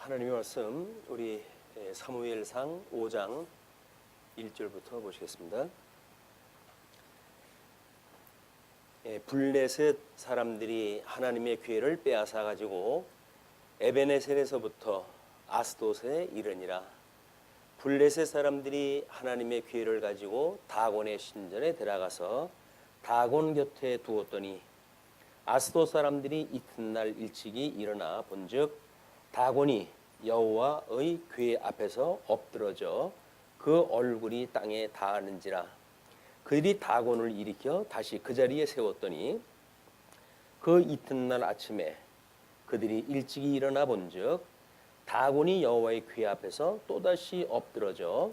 하나님의 말씀 우리 사무엘상 5장 1절부터 보시겠습니다. 블레셋 사람들이 하나님의 기회를 빼앗아 가지고 에베네셀에서부터 아스돗에 이르니라. 블레셋 사람들이 하나님의 기회를 가지고 다곤의 신전에 들어가서 다곤 곁에 두었더니 아스돗 사람들이 이튿날 일찍이 일어나 본즉 다곤이 여호와의 궤 앞에서 엎드러져 그 얼굴이 땅에 닿았는지라. 그들이 다곤을 일으켜 다시 그 자리에 세웠더니 그 이튿날 아침에 그들이 일찍이 일어나 본즉 다곤이 여호와의 궤 앞에서 또다시 엎드러져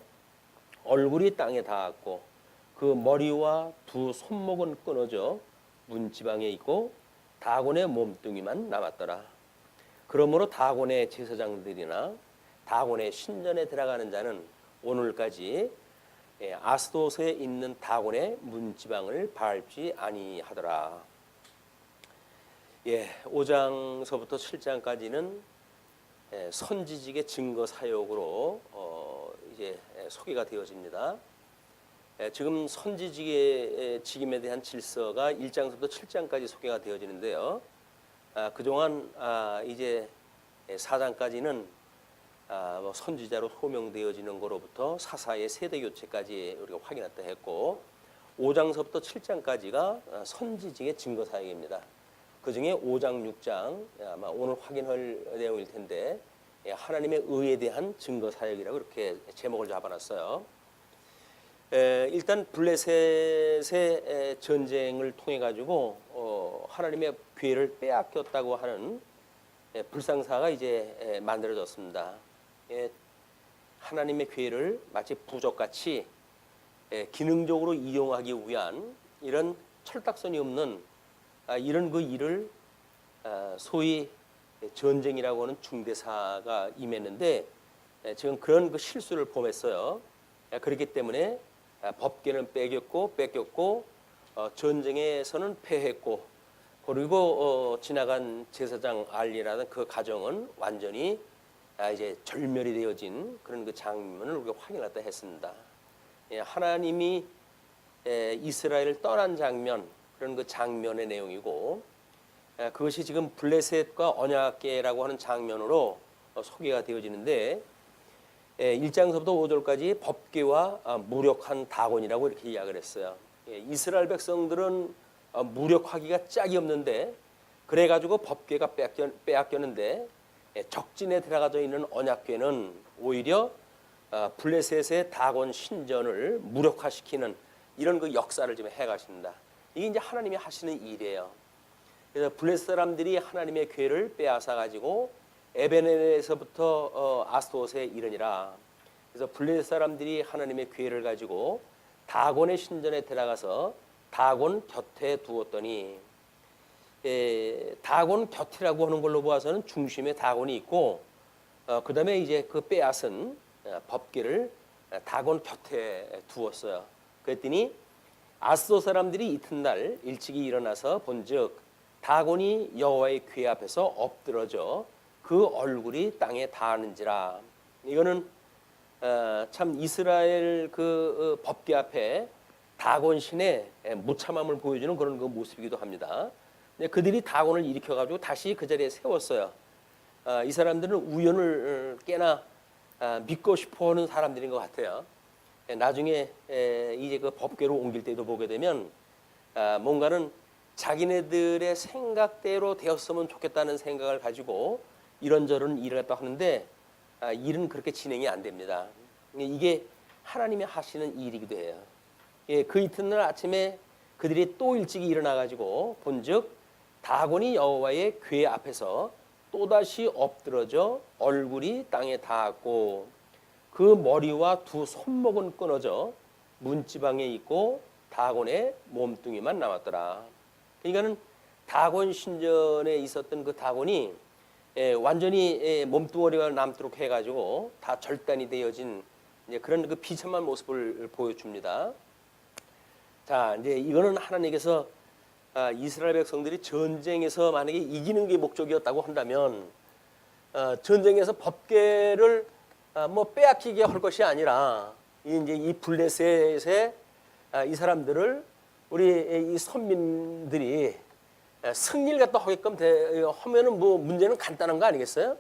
얼굴이 땅에 닿았고 그 머리와 두 손목은 끊어져 문지방에 있고 다곤의 몸뚱이만 남았더라. 그러므로 다곤의 제사장들이나 다곤의 신전에 들어가는 자는 오늘까지 아스돗에 있는 다곤의 문지방을 밟지 아니하더라. 5장서부터 7장까지는 선지직의 증거 사역으로 이제 소개가 되어집니다. 지금 선지직의 직임에 대한 질서가 1장서부터 7장까지 소개가 되어지는데요. 그동안 이제 4장까지는 선지자로 소명되어지는 거로부터 사사의 세대 교체까지 우리가 확인했다 했고 5장서부터 7장까지가 선지직의 증거 사역입니다. 그중에 5장, 6장 아마 오늘 확인할 내용일 텐데 하나님의 의에 대한 증거 사역이라고 이렇게 제목을 잡아놨어요. 일단 블레셋의 전쟁을 통해 가지고 하나님의 기회를 빼앗겼다고 하는 불상사가 이제 만들어졌습니다. 하나님의 기회를 마치 부적같이 기능적으로 이용하기 위한 이런 철딱선이 없는 이런 그 일을 소위 전쟁이라고 하는 중대사가 임했는데 지금 그런 그 실수를 범했어요. 그렇기 때문에 법궤는 뺏겼고 전쟁에서는 패했고 그리고 지나간 제사장 알리라는 그 가정은 완전히 이제 절멸이 되어진 그런 그 장면을 우리가 확인했다 했습니다. 하나님이 이스라엘을 떠난 장면 그런 그 장면의 내용이고 그것이 지금 블레셋과 언약궤라고 하는 장면으로 소개가 되어지는데 1장서부터 5절까지 법궤와 무력한 다곤이라고 이렇게 이야기를 했어요. 이스라엘 백성들은 무력하기가 짝이 없는데 그래가지고 법궤가 빼앗겼는데 적진에 들어가져 있는 언약궤는 오히려 블레셋의 다곤 신전을 무력화시키는 이런 그 역사를 지금 해가십니다. 이게 이제 하나님이 하시는 일이에요. 그래서 블레셋 사람들이 하나님의 궤를 빼앗아 가지고 에베네셀에서부터 아스돗에 이르니라. 그래서 블레셋 사람들이 하나님의 궤를 가지고 다곤의 신전에 들어가서 다곤 곁에 두었더니 다곤 곁이라고 하는 걸로 보아서는 중심에 다곤이 있고 그 다음에 이제 그 빼앗은 법궤를 다곤 곁에 두었어요. 그랬더니 아스돗 사람들이 이튿날 일찍이 일어나서 본즉 다곤이 여호와의 궤 앞에서 엎드러져 그 얼굴이 땅에 닿았는지라. 이거는 참 이스라엘 그 법궤 앞에 다곤 신의 무참함을 보여주는 그런 그 모습이기도 합니다. 그들이 다곤을 일으켜가지고 다시 그 자리에 세웠어요. 이 사람들은 우연을 꽤나 믿고 싶어하는 사람들인 것 같아요. 나중에 이제 그 법궤로 옮길 때도 보게 되면 뭔가는 자기네들의 생각대로 되었으면 좋겠다는 생각을 가지고 이런저런 일을 했다 하는데 일은 그렇게 진행이 안 됩니다. 이게 하나님이 하시는 일이기도 해요. 그 이튿날 아침에 그들이 또 일찍이 일어나 가지고 본즉 다곤이 여호와의 궤 앞에서 또다시 엎드러져 얼굴이 땅에 닿았고 그 머리와 두 손목은 끊어져 문지방에 있고 다곤의 몸뚱이만 남았더라. 그러니까는 다곤 신전에 있었던 그 다곤이 완전히 몸뚱어리가 남도록 해가지고 다 절단이 되어진 이제 그런 그 비참한 모습을 보여줍니다. 자, 이제 이거는 하나님께서 이스라엘 백성들이 전쟁에서 만약에 이기는 게 목적이었다고 한다면 전쟁에서 법궤를 뭐 빼앗기게 할 것이 아니라 이제 이 블레셋의 이 사람들을 우리 이 선민들이 승리를 갖다 하게끔 하면은 뭐 문제는 간단한 거 아니겠어요?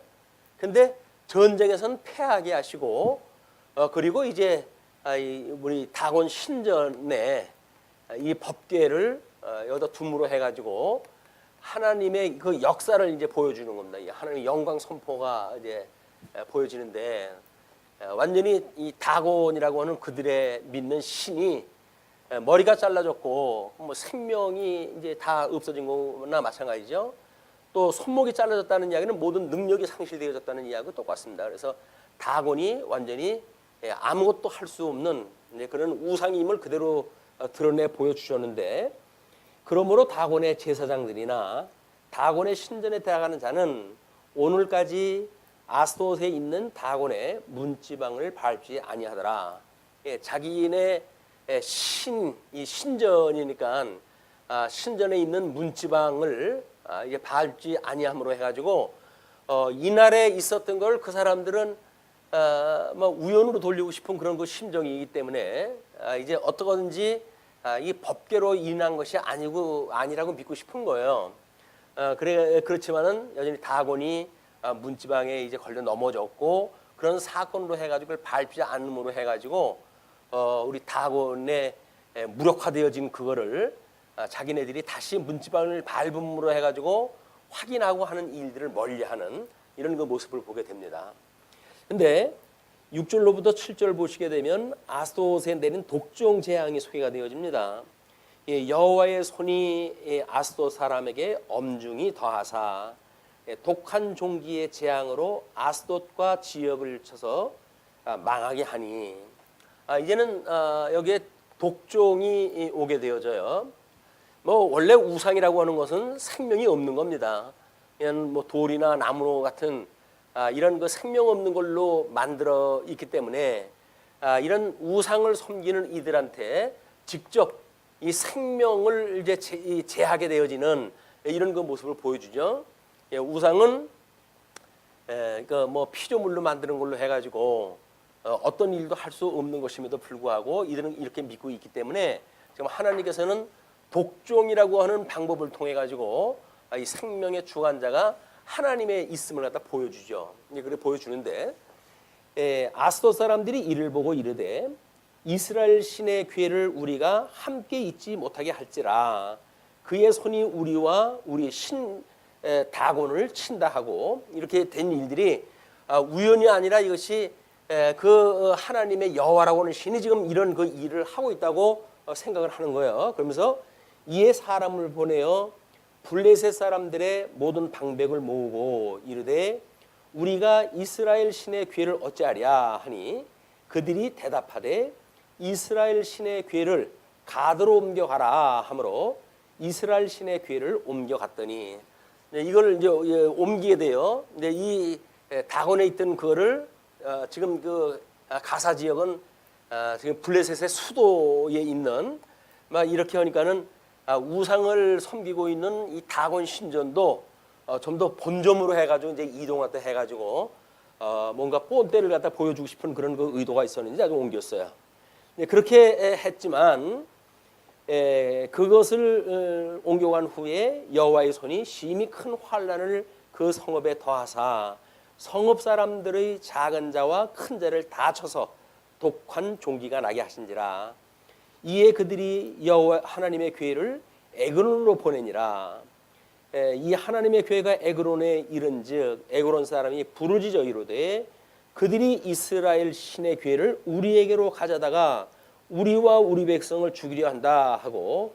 근데 전쟁에서는 패하게 하시고 그리고 이제 우리 다곤 신전에 이 법궤를 여기다 둠으로 해가지고 하나님의 그 역사를 이제 보여주는 겁니다. 하나님의 영광 선포가 이제 보여지는데 완전히 이 다곤이라고 하는 그들의 믿는 신이 머리가 잘라졌고 뭐 생명이 이제 다 없어진 거나 마찬가지죠. 또 손목이 잘라졌다는 이야기는 모든 능력이 상실되어졌다는 이야기가 똑같습니다. 그래서 다곤이 완전히 아무것도 할 수 없는 그런 우상임을 그대로 드러내 보여주셨는데, 그러므로 다곤의 제사장들이나 다곤의 신전에 들어가는 자는 오늘까지 아스돗에 있는 다곤의 문지방을 밟지 아니하더라. 자기네 이 신전이니까 신전에 있는 문지방을 이게 밟지 아니함으로 해가지고 이날에 있었던 걸 그 사람들은 뭐 우연으로 돌리고 싶은 그런 그 심정이기 때문에 이제 어떻게든지 이 법궤로 인한 것이 아니라고 믿고 싶은 거예요. 그렇지만은 여전히 다곤이 문지방에 이제 걸려 넘어졌고 그런 사건으로 해가지고 그걸 밟지 않음으로 해가지고 우리 다곤의 무력화되어진 그거를 자기네들이 다시 문지방을 밟음으로 해가지고 확인하고 하는 일들을 멀리하는 이런 그 모습을 보게 됩니다. 근데 6절로부터 7절 보시게 되면 아스돗에 내린 독종 재앙이 소개가 되어집니다. 여호와의 손이 아스돗 사람에게 엄중히 더하사 독한 종기의 재앙으로 아스돗과 지역을 쳐서 망하게 하니, 이제는 여기에 독종이 오게 되어져요. 뭐 원래 우상이라고 하는 것은 생명이 없는 겁니다. 그냥 뭐 돌이나 나무 같은 이런 그 생명 없는 걸로 만들어 있기 때문에 이런 우상을 섬기는 이들한테 직접 이 생명을 이제 제하게 되어지는 이런 그 모습을 보여주죠. 우상은 그 뭐 피조물로 만드는 걸로 해가지고 어떤 일도 할 수 없는 것임에도 불구하고 이들은 이렇게 믿고 있기 때문에 지금 하나님께서는 독종이라고 하는 방법을 통해 가지고 이 생명의 주관자가 하나님의 있음을 갖다 보여주죠. 그래 보여주는데 아스돗 사람들이 이를 보고 이르되 이스라엘 신의 괴를 우리가 함께 잊지 못하게 할지라 그의 손이 우리와 우리 신 다곤을 친다 하고, 이렇게 된 일들이 우연이 아니라 이것이 그 하나님의 여호와라고 하는 신이 지금 이런 그 일을 하고 있다고 생각을 하는 거예요. 그러면서 이에 사람을 보내어 블레셋 사람들의 모든 방백을 모으고 이르되 우리가 이스라엘 신의 괴를 어찌하랴 하니 그들이 대답하되 이스라엘 신의 괴를 가드로 옮겨가라 하므로 이스라엘 신의 괴를 옮겨갔더니, 이걸 이제 옮기게 돼요. 근데 이 다곤에 있던 그거를 지금 그 가사 지역은 지금 블레셋의 수도에 있는 막 이렇게 하니까는 우상을 섬기고 있는 이 다곤 신전도 좀 더 본점으로 해가지고 이제 이동했다 해가지고 뭔가 본때를 갖다 보여주고 싶은 그런 그 의도가 있었는지 아주 옮겼어요. 그렇게 했지만 그것을 옮겨간 후에 여호와의 손이 심히 큰 환난을 그 성읍에 더하사 성읍 사람들의 작은 자와 큰 자를 다 쳐서 독한 종기가 나게 하신지라. 이에 그들이 여호와 하나님의 괴를 에그론으로 보내니라. 이 하나님의 괴가 에그론에 이른즉 에그론 사람이 부르짖어 이르되 그들이 이스라엘 신의 괴를 우리에게로 가져다가 우리와 우리 백성을 죽이려 한다 하고,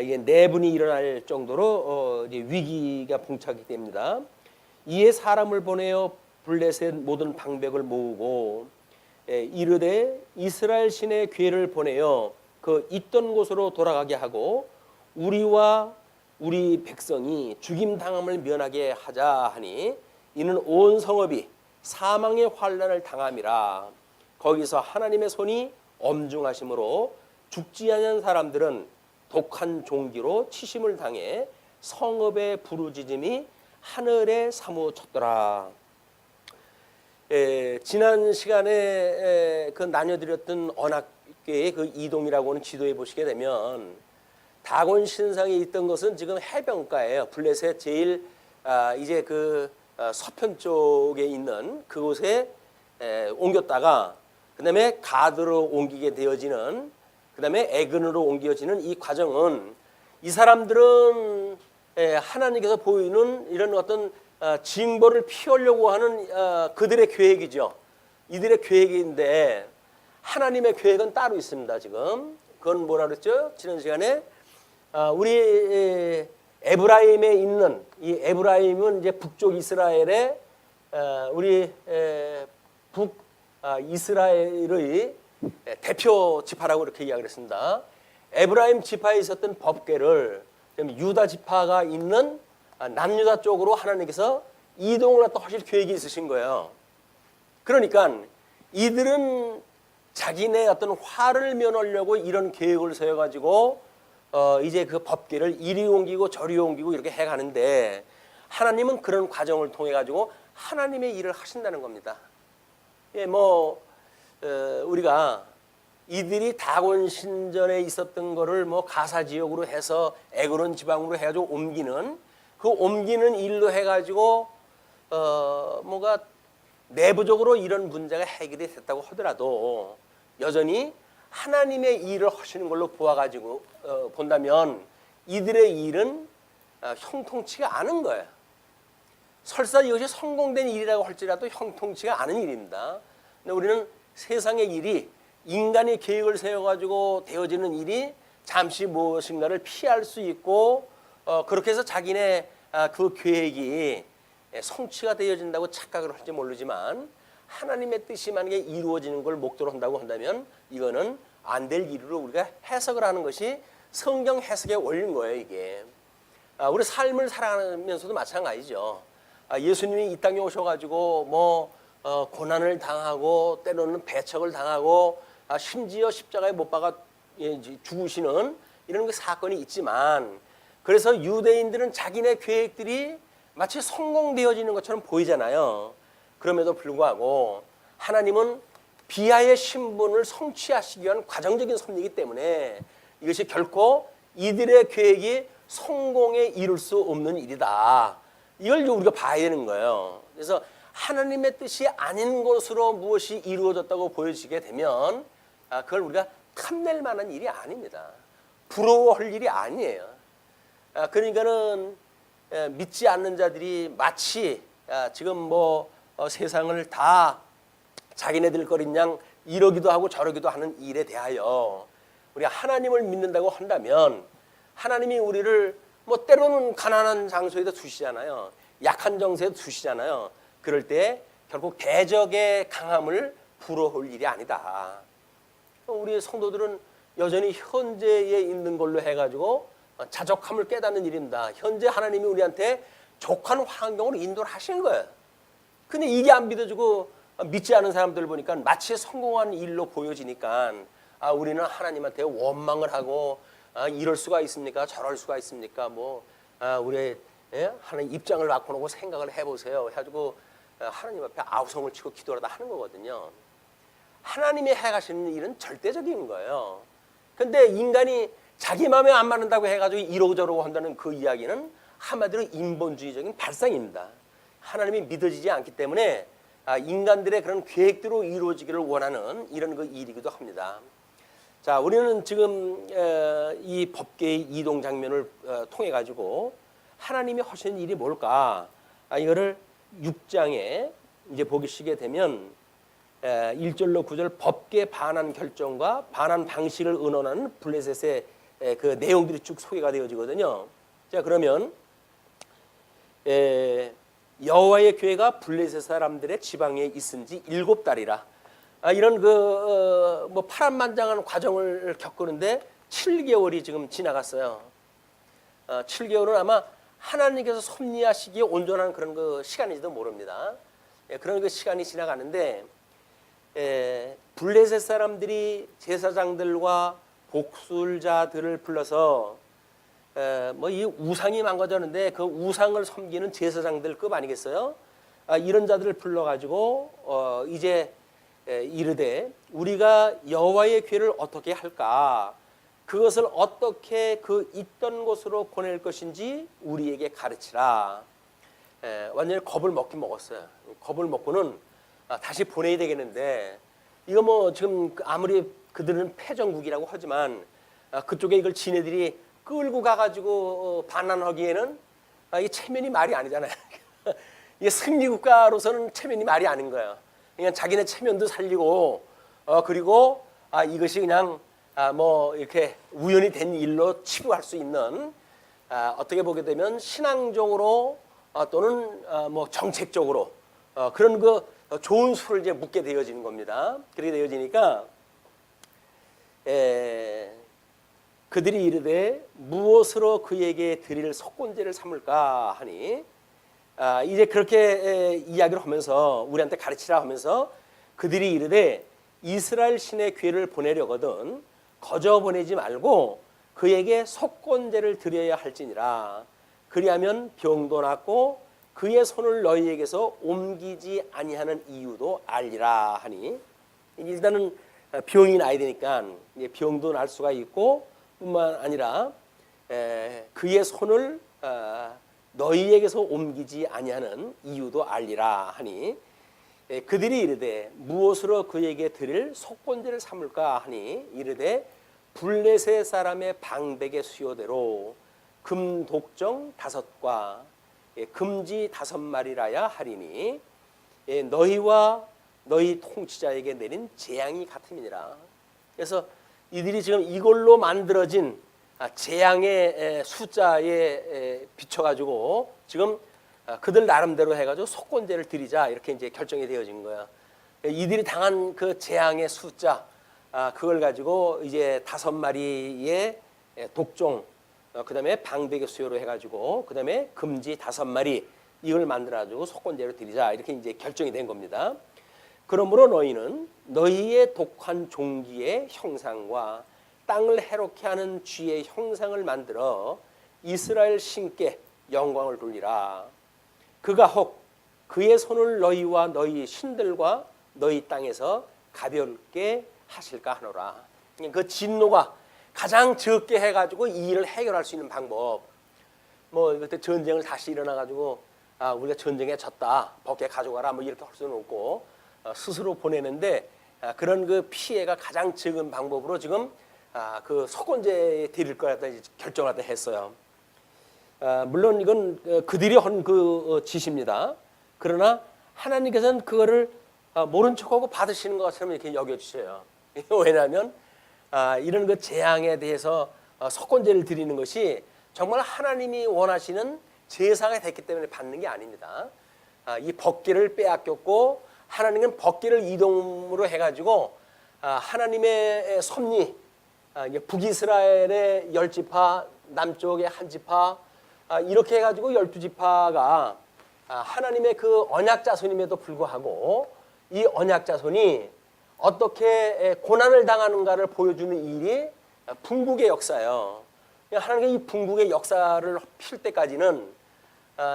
이게 내분이 일어날 정도로 이제 위기가 봉착이 됩니다. 이에 사람을 보내어 블레셋 모든 방백을 모으고 이르되 이스라엘 신의 괴를 보내어 그 있던 곳으로 돌아가게 하고 우리와 우리 백성이 죽임 당함을 면하게 하자 하니 이는 온 성읍이 사망의 환난을 당함이라. 거기서 하나님의 손이 엄중하심으로 죽지 않은 사람들은 독한 종기로 치심을 당해 성읍의 부르짖음이 하늘에 사무쳤더라. 지난 시간에 그 나눠드렸던 언약궤의 그 이동이라고 하는 지도에 보시게 되면 다곤 신상에 있던 것은 지금 해변가예요. 블레셋 제일 이제 그 서편 쪽에 있는 그곳에 옮겼다가 그다음에 가드로 옮기게 되어지는, 그다음에 에근으로 옮겨지는 이 과정은, 이 사람들은 하나님께서 보이는 이런 어떤 징벌을 피하려고 하는 그들의 계획이죠. 이들의 계획인데 하나님의 계획은 따로 있습니다. 지금 그건 뭐라 그랬죠? 지난 시간에 우리 에브라임에 있는, 이 에브라임은 이제 북쪽 이스라엘의 우리 북 이스라엘의 대표 지파라고 이렇게 이야기를 했습니다. 에브라임 지파에 있었던 법궤를 유다 지파가 있는 남유다 쪽으로 하나님께서 이동을 또 하실 계획이 있으신 거예요. 그러니까 이들은 자기네 어떤 화를 면하려고 이런 계획을 세워가지고 이제 그 법궤를 이리 옮기고 저리 옮기고 이렇게 해가는데, 하나님은 그런 과정을 통해 가지고 하나님의 일을 하신다는 겁니다. 예, 우리가 이들이 다곤 신전에 있었던 거를 가사 지역으로 해서 에그론 지방으로 해가지고 옮기는, 그 옮기는 일로 해가지고 뭔가 내부적으로 이런 문제가 해결이 됐다고 하더라도 여전히 하나님의 일을 하시는 걸로 보아가지고 본다면 이들의 일은 형통치가 않은 거예요. 설사 이것이 성공된 일이라고 할지라도 형통치가 않은 일입니다. 근데 우리는 세상의 일이, 인간이 계획을 세워가지고 되어지는 일이 잠시 무엇인가를 피할 수 있고 그렇게 해서 자기네 그 계획이 성취가 되어진다고 착각을 할지 모르지만, 하나님의 뜻이 만약에 이루어지는 걸 목도로 한다고 한다면 이거는 안 될 일으로 우리가 해석을 하는 것이 성경 해석의 원리인 거예요. 이게 우리 삶을 살아가면서도 마찬가지죠. 예수님이 이 땅에 오셔가지고 고난을 당하고 때로는 배척을 당하고 심지어 십자가에 못 박아 죽으시는 이런 그 사건이 있지만, 그래서 유대인들은 자기네 계획들이 마치 성공되어지는 것처럼 보이잖아요. 그럼에도 불구하고 하나님은 비하의 신분을 성취하시기 위한 과정적인 섭리이기 때문에 이것이 결코 이들의 계획이 성공에 이룰 수 없는 일이다. 이걸 우리가 봐야 되는 거예요. 그래서 하나님의 뜻이 아닌 것으로 무엇이 이루어졌다고 보여지게 되면 그걸 우리가 탐낼 만한 일이 아닙니다. 부러워할 일이 아니에요. 그러니까는 믿지 않는 자들이 마치 지금 세상을 다 자기네들 거린 양 이러기도 하고 저러기도 하는 일에 대하여 우리가 하나님을 믿는다고 한다면, 하나님이 우리를 때로는 가난한 장소에도 두시잖아요. 약한 정세에도 두시잖아요. 그럴 때 결국 대적의 강함을 부러워할 일이 아니다. 우리 성도들은 여전히 현재에 있는 걸로 해가지고 자족함을 깨닫는 일입니다. 현재 하나님이 우리한테 족한 환경으로 인도를 하시는 거예요. 근데 이게 안 믿어지고 믿지 않은 사람들 보니까 마치 성공한 일로 보여지니까 우리는 하나님한테 원망을 하고 이럴 수가 있습니까? 저럴 수가 있습니까? 우리 하나님 입장을 바꿔놓고 생각을 해보세요. 해가지고 하나님 앞에 아우성을 치고 기도를 하는 거거든요. 하나님이 해가시는 일은 절대적인 거예요. 근데 인간이 자기 마음에 안 맞는다고 해가지고 이러고저러고 한다는 그 이야기는 한마디로 인본주의적인 발상입니다. 하나님이 믿어지지 않기 때문에 인간들의 그런 계획대로 이루어지기를 원하는 이런 그 일이기도 합니다. 자, 우리는 지금 이 법궤의 이동 장면을 통해 가지고 하나님이 하시는 일이 뭘까? 이거를 6장에 이제 보시게 되면 1절로 9절 법궤 반환 결정과 반환 방식을 의논하는 블레셋의 그 내용들이 쭉 소개가 되어지거든요. 자, 그러면 여호와의 교회가 블레셋 사람들의 지방에 있은 지 7달이라. 이런 파란만장한 과정을 겪는데 7개월이 지금 지나갔어요. 7개월은 아마 하나님께서 섭리하시기에 온전한 그런 그 시간인지도 모릅니다. 그런 그 시간이 지나가는데 블레셋 사람들이 제사장들과 복술자들을 불러서 이 우상이 망가졌는데 그 우상을 섬기는 제사장들급 아니겠어요? 이런 자들을 불러가지고 이제 이르되 우리가 여호와의 괴를 어떻게 할까? 그것을 어떻게 그 있던 곳으로 보낼 것인지 우리에게 가르치라. 완전히 겁을 먹긴 먹었어요. 겁을 먹고는 다시 보내야 되겠는데 이거 뭐 지금 아무리 그들은 패전국이라고 하지만 그쪽에 이걸 지네들이 끌고 가가지고 반란하기에는 이게 체면이 말이 아니잖아요. 이게 승리국가로서는 체면이 말이 아닌 거예요. 그냥 자기네 체면도 살리고 그리고 이것이 그냥 뭐 이렇게 우연히 된 일로 치부할 수 있는 어떻게 보게 되면 신앙적으로 또는 뭐 정책적으로 그런 그 좋은 수를 이제 묻게 되어지는 겁니다. 그렇게 되어지니까 그들이 이르되 무엇으로 그에게 드릴 속건제를 삼을까 하니 이제 그렇게 이야기를 하면서 우리한테 가르치라 하면서 그들이 이르되 이스라엘 신의 괴를 보내려거든 거저 보내지 말고 그에게 속건제를 드려야 할지니라. 그리하면 병도 낫고 그의 손을 너희에게서 옮기지 아니하는 이유도 알리라 하니 일단은 병이 나야 되니까 병도 날 수가 있고 뿐만 아니라 그의 손을 너희에게서 옮기지 아니하는 이유도 알리라 하니 그들이 이르되 무엇으로 그에게 드릴 속건제를 삼을까 하니 이르되 블레셋 사람의 방백의 수요대로 금독정 5과 금지 5마리라야 하리니 너희와 너희 통치자에게 내린 재앙이 같음이니라. 그래서 이들이 지금 이걸로 만들어진 재앙의 숫자에 비춰가지고 지금 그들 나름대로 해가지고 속건제를 드리자 이렇게 이제 결정이 되어진 거야. 이들이 당한 그 재앙의 숫자 그걸 가지고 이제 5마리의 독종 그다음에 방백의 수요로 해가지고 그다음에 금지 5마리 이걸 만들어가지고 속건제를 드리자 이렇게 이제 결정이 된 겁니다. 그러므로 너희는 너희의 독한 종기의 형상과 땅을 해롭게 하는 쥐의 형상을 만들어 이스라엘 신께 영광을 돌리라. 그가 혹 그의 손을 너희와 너희 신들과 너희 땅에서 가볍게 하실까 하노라. 그 진노가 가장 적게 해가지고 이 일을 해결할 수 있는 방법. 뭐 그때 전쟁을 다시 일어나가지고 우리가 전쟁에 졌다, 벗게 가져가라 뭐 이렇게 할 수는 없고 스스로 보내는데 그런 그 피해가 가장 적은 방법으로 지금 그 속건제 드릴 거라다 결정하다 했어요. 물론 이건 그들이 한 그 지시입니다. 그러나 하나님께서는 그거를 모른 척하고 받으시는 것처럼 이렇게 여겨주셔요. 왜냐하면 이런 그 재앙에 대해서 속건제를 드리는 것이 정말 하나님이 원하시는 제사가 됐기 때문에 받는 게 아닙니다. 이 법궤를 빼앗겼고 하나님은 법궤를 이동으로 해가지고 하나님의 섭리 북이스라엘의 10지파 남쪽의 1지파 이렇게 해가지고 12지파가 하나님의 그 언약자손임에도 불구하고 이 언약자손이 어떻게 고난을 당하는가를 보여주는 일이 분국의 역사예요. 하나님의 이 분국의 역사를 필 때까지는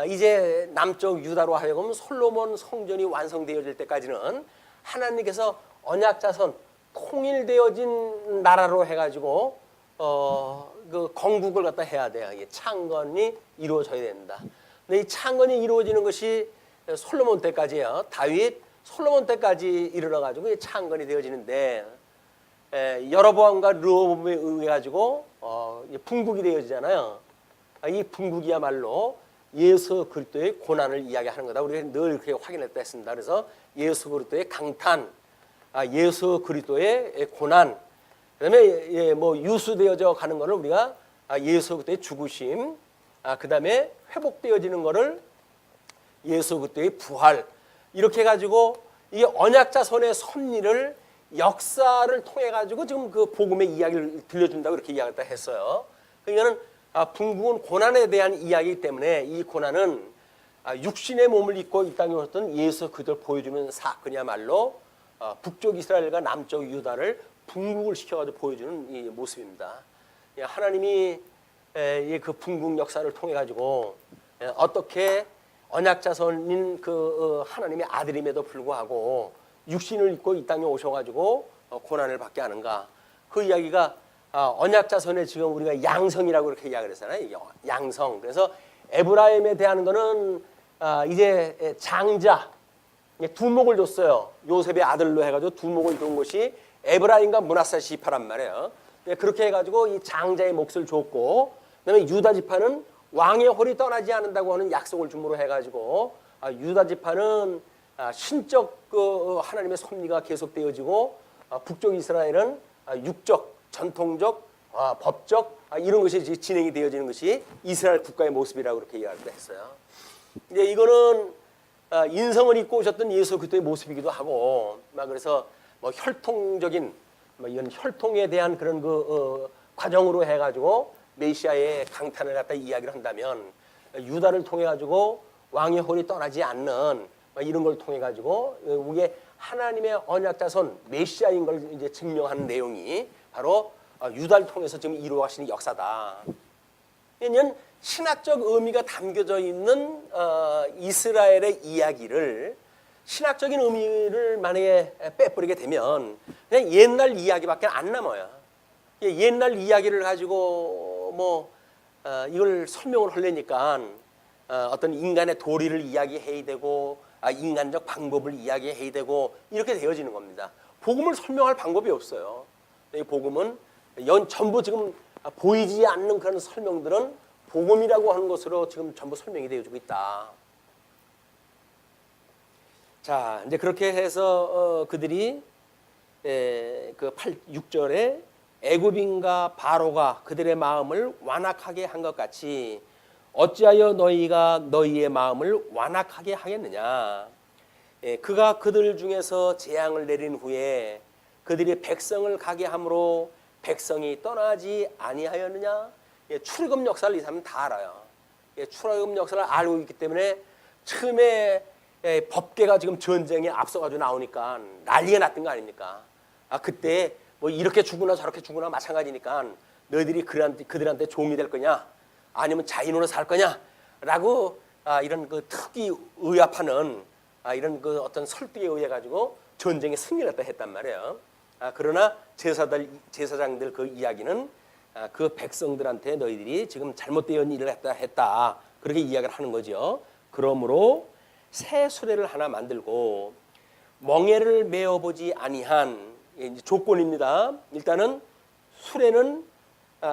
이제 남쪽 유다로 하여금 솔로몬 성전이 완성되어질 때까지는 하나님께서 언약자손 통일되어진 나라로 해가지고 그 건국을 갖다 해야 돼요. 이 창건이 이루어져야 된다. 근데 이 창건이 이루어지는 것이 솔로몬 때까지예요. 다윗 솔로몬 때까지 이르러가지고 창건이 되어지는데 여로보암과 르호보암에 의해 가지고 분국이 되어지잖아요. 이 분국이야말로 예수 그리스도의 고난을 이야기하는 거다. 우리가 늘 그렇게 확인했다 했습니다. 그래서 예수 그리스도의 강탄, 예수 그리스도의 고난, 그다음에 뭐 유수되어져 가는 것을 우리가 예수 그리스도의 죽으심, 그다음에 회복되어지는 것을 예수 그리스도의 부활. 이렇게 해가지고 이 언약자손의 섭리를 역사를 통해 가지고 지금 그 복음의 이야기를 들려준다고 이렇게 이야기했다 했어요. 그러니까는 분국은 고난에 대한 이야기이기 때문에 이 고난은 육신의 몸을 입고 이 땅에 오셨던 예수 그리스도를 보여주는 사건이야말로 북쪽 이스라엘과 남쪽 유다를 분국을 시켜가지고 보여주는 이 모습입니다. 하나님이 그 분국 역사를 통해 가지고 어떻게 언약 자손인 그 하나님의 아들임에도 불구하고 육신을 입고 이 땅에 오셔가지고 고난을 받게 하는가? 그 이야기가 언약 자손의 지금 우리가 양성이라고 이렇게 이야기를 했잖아요. 이게 양성. 그래서 에브라임에 대한 거는 이제 장자 두목을 줬어요. 요셉의 아들로 해가지고 두목을 준 것이 에브라임과 므낫세 지파란 말이에요. 그렇게 해가지고 이 장자의 몫을 줬고, 그다음에 유다 지파는 왕의 홀이 떠나지 않는다고 하는 약속을 주므로 해가지고 유다 지파는 신적 그 하나님의 섭리가 계속되어지고, 북쪽 이스라엘은 육적, 전통적, 법적 이런 것이 진행이 되어지는 것이 이스라엘 국가의 모습이라고 그렇게 이야기를 했어요. 이제 이거는 인성을 입고 오셨던 예수 그리스도의 모습이기도 하고, 그래서 뭐 혈통적인 이런 혈통에 대한 그런 그 과정으로 해가지고 메시아의 강탄을 갖다 이야기를 한다면, 유다를 통해 가지고 왕의 홀이 떠나지 않는 이런 걸 통해 가지고 우리의 하나님의 언약 자손 메시아인 걸 이제 증명하는 내용이 바로 유다를 통해서 지금 이루어가시는 역사다. 이는 신학적 의미가 담겨져 있는 이스라엘의 이야기를, 신학적인 의미를 만약에 빼버리게 되면 그냥 옛날 이야기밖에 안 남아요. 옛날 이야기를 가지고 뭐 이걸 설명을 하려니까 어떤 인간의 도리를 이야기해야 되고 인간적 방법을 이야기해야 되고 이렇게 되어지는 겁니다. 복음을 설명할 방법이 없어요. 이 복음은 전부 지금 보이지 않는 그런 설명들은 복음이라고 하는 것으로 지금 전부 설명이 되어지고 있다. 자, 이제 그렇게 해서 그들이 그 6절에 애굽인과 바로가 그들의 마음을 완악하게 한 것 같이 어찌하여 너희가 너희의 마음을 완악하게 하겠느냐. 그가 그들 중에서 재앙을 내린 후에 그들이 백성을 가게 함으로 백성이 떠나지 아니하였느냐. 출애굽 역사를 이 사람은 다 알아요. 출애굽 역사를 알고 있기 때문에 처음에 법궤가 지금 전쟁에 앞서가지고 나오니까 난리가 났던 거 아닙니까? 그때 뭐 이렇게 죽으나 저렇게 죽으나 마찬가지니까 너희들이 그들한테 종이 될 거냐 아니면 자인으로 살 거냐라고 이런 그 특기 의압하는 이런 그 어떤 설득에 의해 가지고 전쟁에 승리를 했단 말이에요. 그러나 제사장들 그 이야기는 그 백성들한테 너희들이 지금 잘못된 일을 했다 그렇게 이야기를 하는 거죠. 그러므로 새 수레를 하나 만들고 멍에를 메어보지 아니한 조건입니다. 일단은 수레는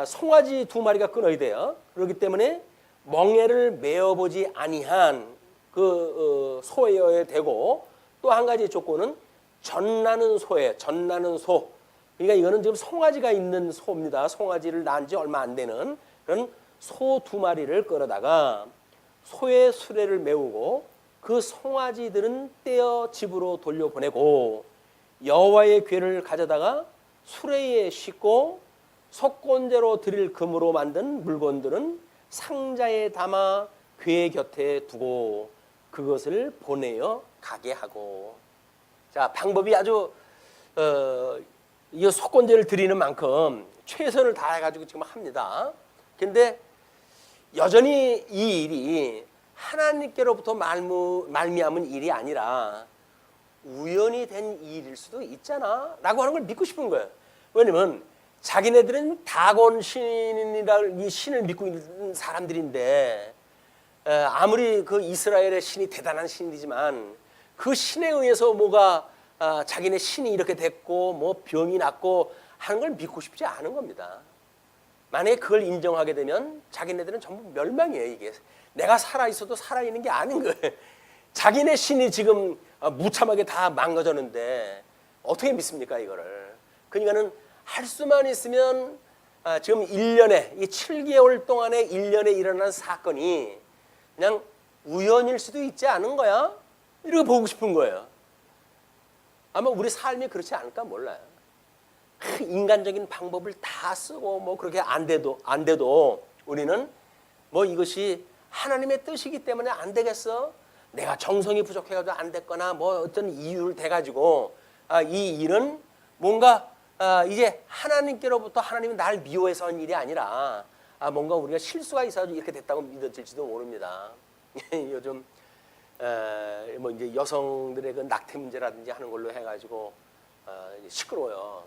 송아지 2마리가 끊어야 돼요. 그렇기 때문에 멍에를 메어보지 아니한 그 소여야 되고, 또 한 가지 조건은 젖나는 소에 젖나는 소. 그러니까 이거는 지금 송아지가 있는 소입니다. 송아지를 낳은 지 얼마 안 되는 그런 소 2마리를 끌어다가 소의 수레를 메우고 그 송아지들은 떼어 집으로 돌려보내고 여호와의 궤를 가져다가 수레에 싣고 속건제로 드릴 금으로 만든 물건들은 상자에 담아 궤 곁에 두고 그것을 보내어 가게 하고. 자, 방법이 아주 이 속건제를 드리는 만큼 최선을 다해가지고 지금 합니다. 근데 여전히 이 일이 하나님께로부터 말미암은 일이 아니라 우연이 된 일일 수도 있잖아 라고 하는 걸 믿고 싶은 거예요. 왜냐면 자기네들은 다곤 신이라는 이 신을 믿고 있는 사람들인데, 아무리 그 이스라엘의 신이 대단한 신이지만 그 신에 의해서 뭐가 자기네 신이 이렇게 됐고 뭐 병이 났고 하는 걸 믿고 싶지 않은 겁니다. 만약에 그걸 인정하게 되면 자기네들은 전부 멸망이에요. 이게 내가 살아있어도 살아있는 게 아닌 거예요. 자기네 신이 지금 무참하게 다 망가졌는데 어떻게 믿습니까 이거를. 그러니까는 할 수만 있으면 지금 1년에 이 7개월 동안에 1년에 일어난 사건이 그냥 우연일 수도 있지 않은 거야? 이렇게 보고 싶은 거예요. 아마 우리 삶이 그렇지 않을까 몰라요. 인간적인 방법을 다 쓰고 뭐 그렇게 안 돼도 우리는 뭐 이것이 하나님의 뜻이기 때문에 안 되겠어? 내가 정성이 부족해가지고 안 됐거나 뭐 어떤 이유를 대가지고 이 일은 뭔가 이제 하나님께로부터 하나님이 날 미워해서 한 일이 아니라 뭔가 우리가 실수가 있어서 이렇게 됐다고 믿어질지도 모릅니다. 요즘 뭐 이제 여성들의 그 낙태 문제라든지 하는 걸로 해가지고 시끄러워요.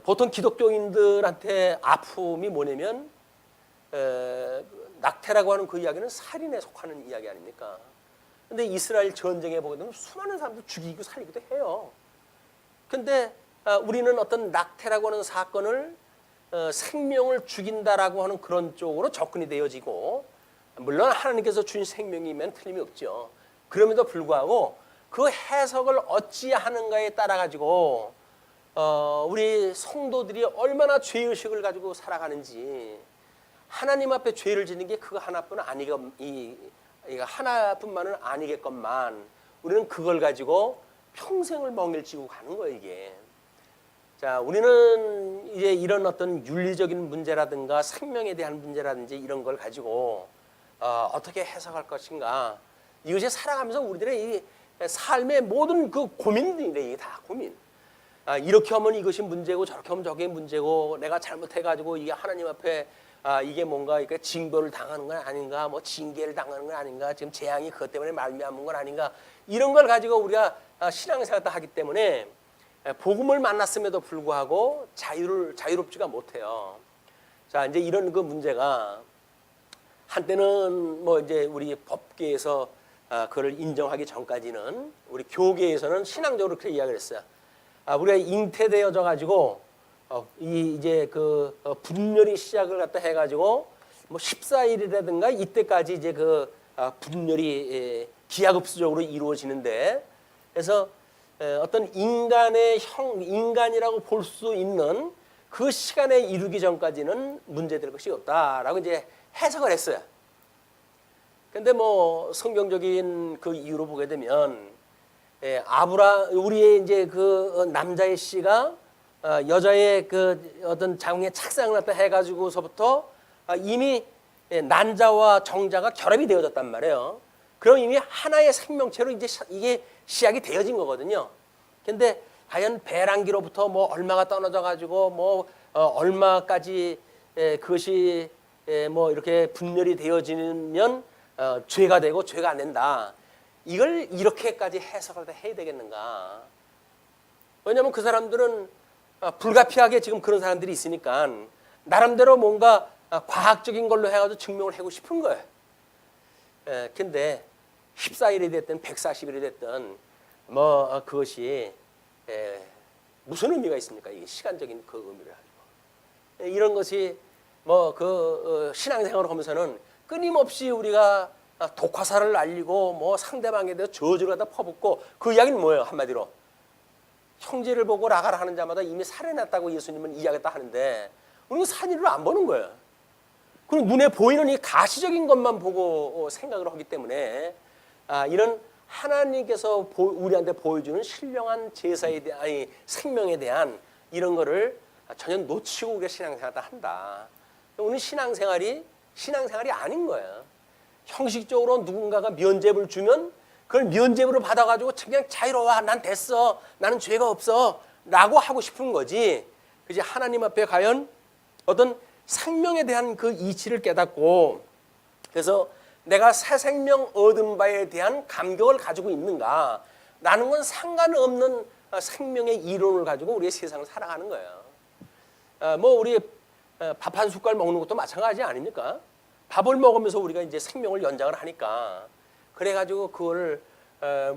보통 기독교인들한테 아픔이 뭐냐면 낙태라고 하는 그 이야기는 살인에 속하는 이야기 아닙니까? 근데 이스라엘 전쟁에 보게 되면 수많은 사람들 죽이고 살리기도 해요. 근데 우리는 어떤 낙태라고 하는 사건을 생명을 죽인다라고 하는 그런 쪽으로 접근이 되어지고, 물론 하나님께서 주신 생명이면 틀림이 없죠. 그럼에도 불구하고 그 해석을 어찌 하는가에 따라 가지고 우리 성도들이 얼마나 죄의식을 가지고 살아가는지, 하나님 앞에 죄를 짓는 게 그거 하나뿐은 하나뿐만은 아니겠건만 우리는 그걸 가지고 평생을 멍을 쥐고 가는 거예요, 이게. 자, 우리는 이제 이런 어떤 윤리적인 문제라든가 생명에 대한 문제라든지 이런 걸 가지고 어떻게 해석할 것인가, 이것이 살아가면서 우리들의 이 삶의 모든 그 고민들이래. 이게 다 고민. 이렇게 하면 이것이 문제고 저렇게 하면 저게 문제고, 내가 잘못해가지고 이게 하나님 앞에 이게 뭔가 그러니까 징벌을 당하는 건 아닌가, 뭐 징계를 당하는 건 아닌가, 지금 재앙이 그것 때문에 말미암은 건 아닌가, 이런 걸 가지고 우리가 신앙생활을 하기 때문에 복음을 만났음에도 불구하고 자유롭지가 못해요. 자, 이제 이런 그 문제가 한때는 뭐 이제 우리 법계에서 그걸 인정하기 전까지는 우리 교계에서는 신앙적으로 그렇게 이야기를 했어요. 우리가 잉태되어져 가지고 이제 그 분열이 시작을 갖다 해가지고 뭐 14일이라든가 이때까지 이제 그 분열이 기하급수적으로 이루어지는데, 그래서 어떤 인간이라고 볼 수 있는 그 시간에 이르기 전까지는 문제될 것이 없다라고 이제 해석을 했어요. 근데 뭐 성경적인 그 이유로 보게 되면 우리의 이제 그 남자의 씨가 여자의 그 어떤 장의 착상을 갖다 해가지고서부터 이미 난자와 정자가 결합이 되어졌단 말이에요. 그럼 이미 하나의 생명체로 이제 이게 시작이 되어진 거거든요. 근데 과연 배란기로부터 뭐 얼마가 떨어져 가지고 뭐 얼마까지 그것이 뭐 이렇게 분열이 되어지면 죄가 되고 죄가 안 된다, 이걸 이렇게까지 해석을 해야 되겠는가? 왜냐하면 그 사람들은 불가피하게 지금 그런 사람들이 있으니까 나름대로 뭔가 과학적인 걸로 해가지고 증명을 하고 싶은 거예요. 근데 14일이 됐든 140일이 됐든 뭐 그것이 무슨 의미가 있습니까? 이게 시간적인 그 의미를 가지고 이런 것이 뭐 그 신앙생활을 하면서는 끊임없이 우리가 독화살을 날리고 뭐 상대방에 대해서 저주를 갖다 퍼붓고, 그 이야기는 뭐예요? 한마디로 형제를 보고 나가라 하는 자마다 이미 살해났다고 예수님은 이야기했다 하는데, 우리는 산이를 안 보는 거예요. 그리고 눈에 보이는 이 가시적인 것만 보고 생각을 하기 때문에 이런 하나님께서 우리한테 보여주는 신령한 제사에 대한, 아니 생명에 대한 이런 거를 전혀 놓치고 우리가 신앙생활을 한다. 우리는 신앙생활이 아닌 거예요. 형식적으로 누군가가 면죄부를 주면 그걸 면죄부를 받아가지고 그냥 자유로워, 난 됐어, 나는 죄가 없어 라고 하고 싶은 거지, 그지? 하나님 앞에 과연 어떤 생명에 대한 그 이치를 깨닫고, 그래서 내가 새 생명 얻은 바에 대한 감격을 가지고 있는가, 라는 건 상관없는 생명의 이론을 가지고 우리의 세상을 살아가는 거예요. 뭐 우리 밥 한 숟갈 먹는 것도 마찬가지 아닙니까? 밥을 먹으면서 우리가 이제 생명을 연장을 하니까, 그래가지고 그걸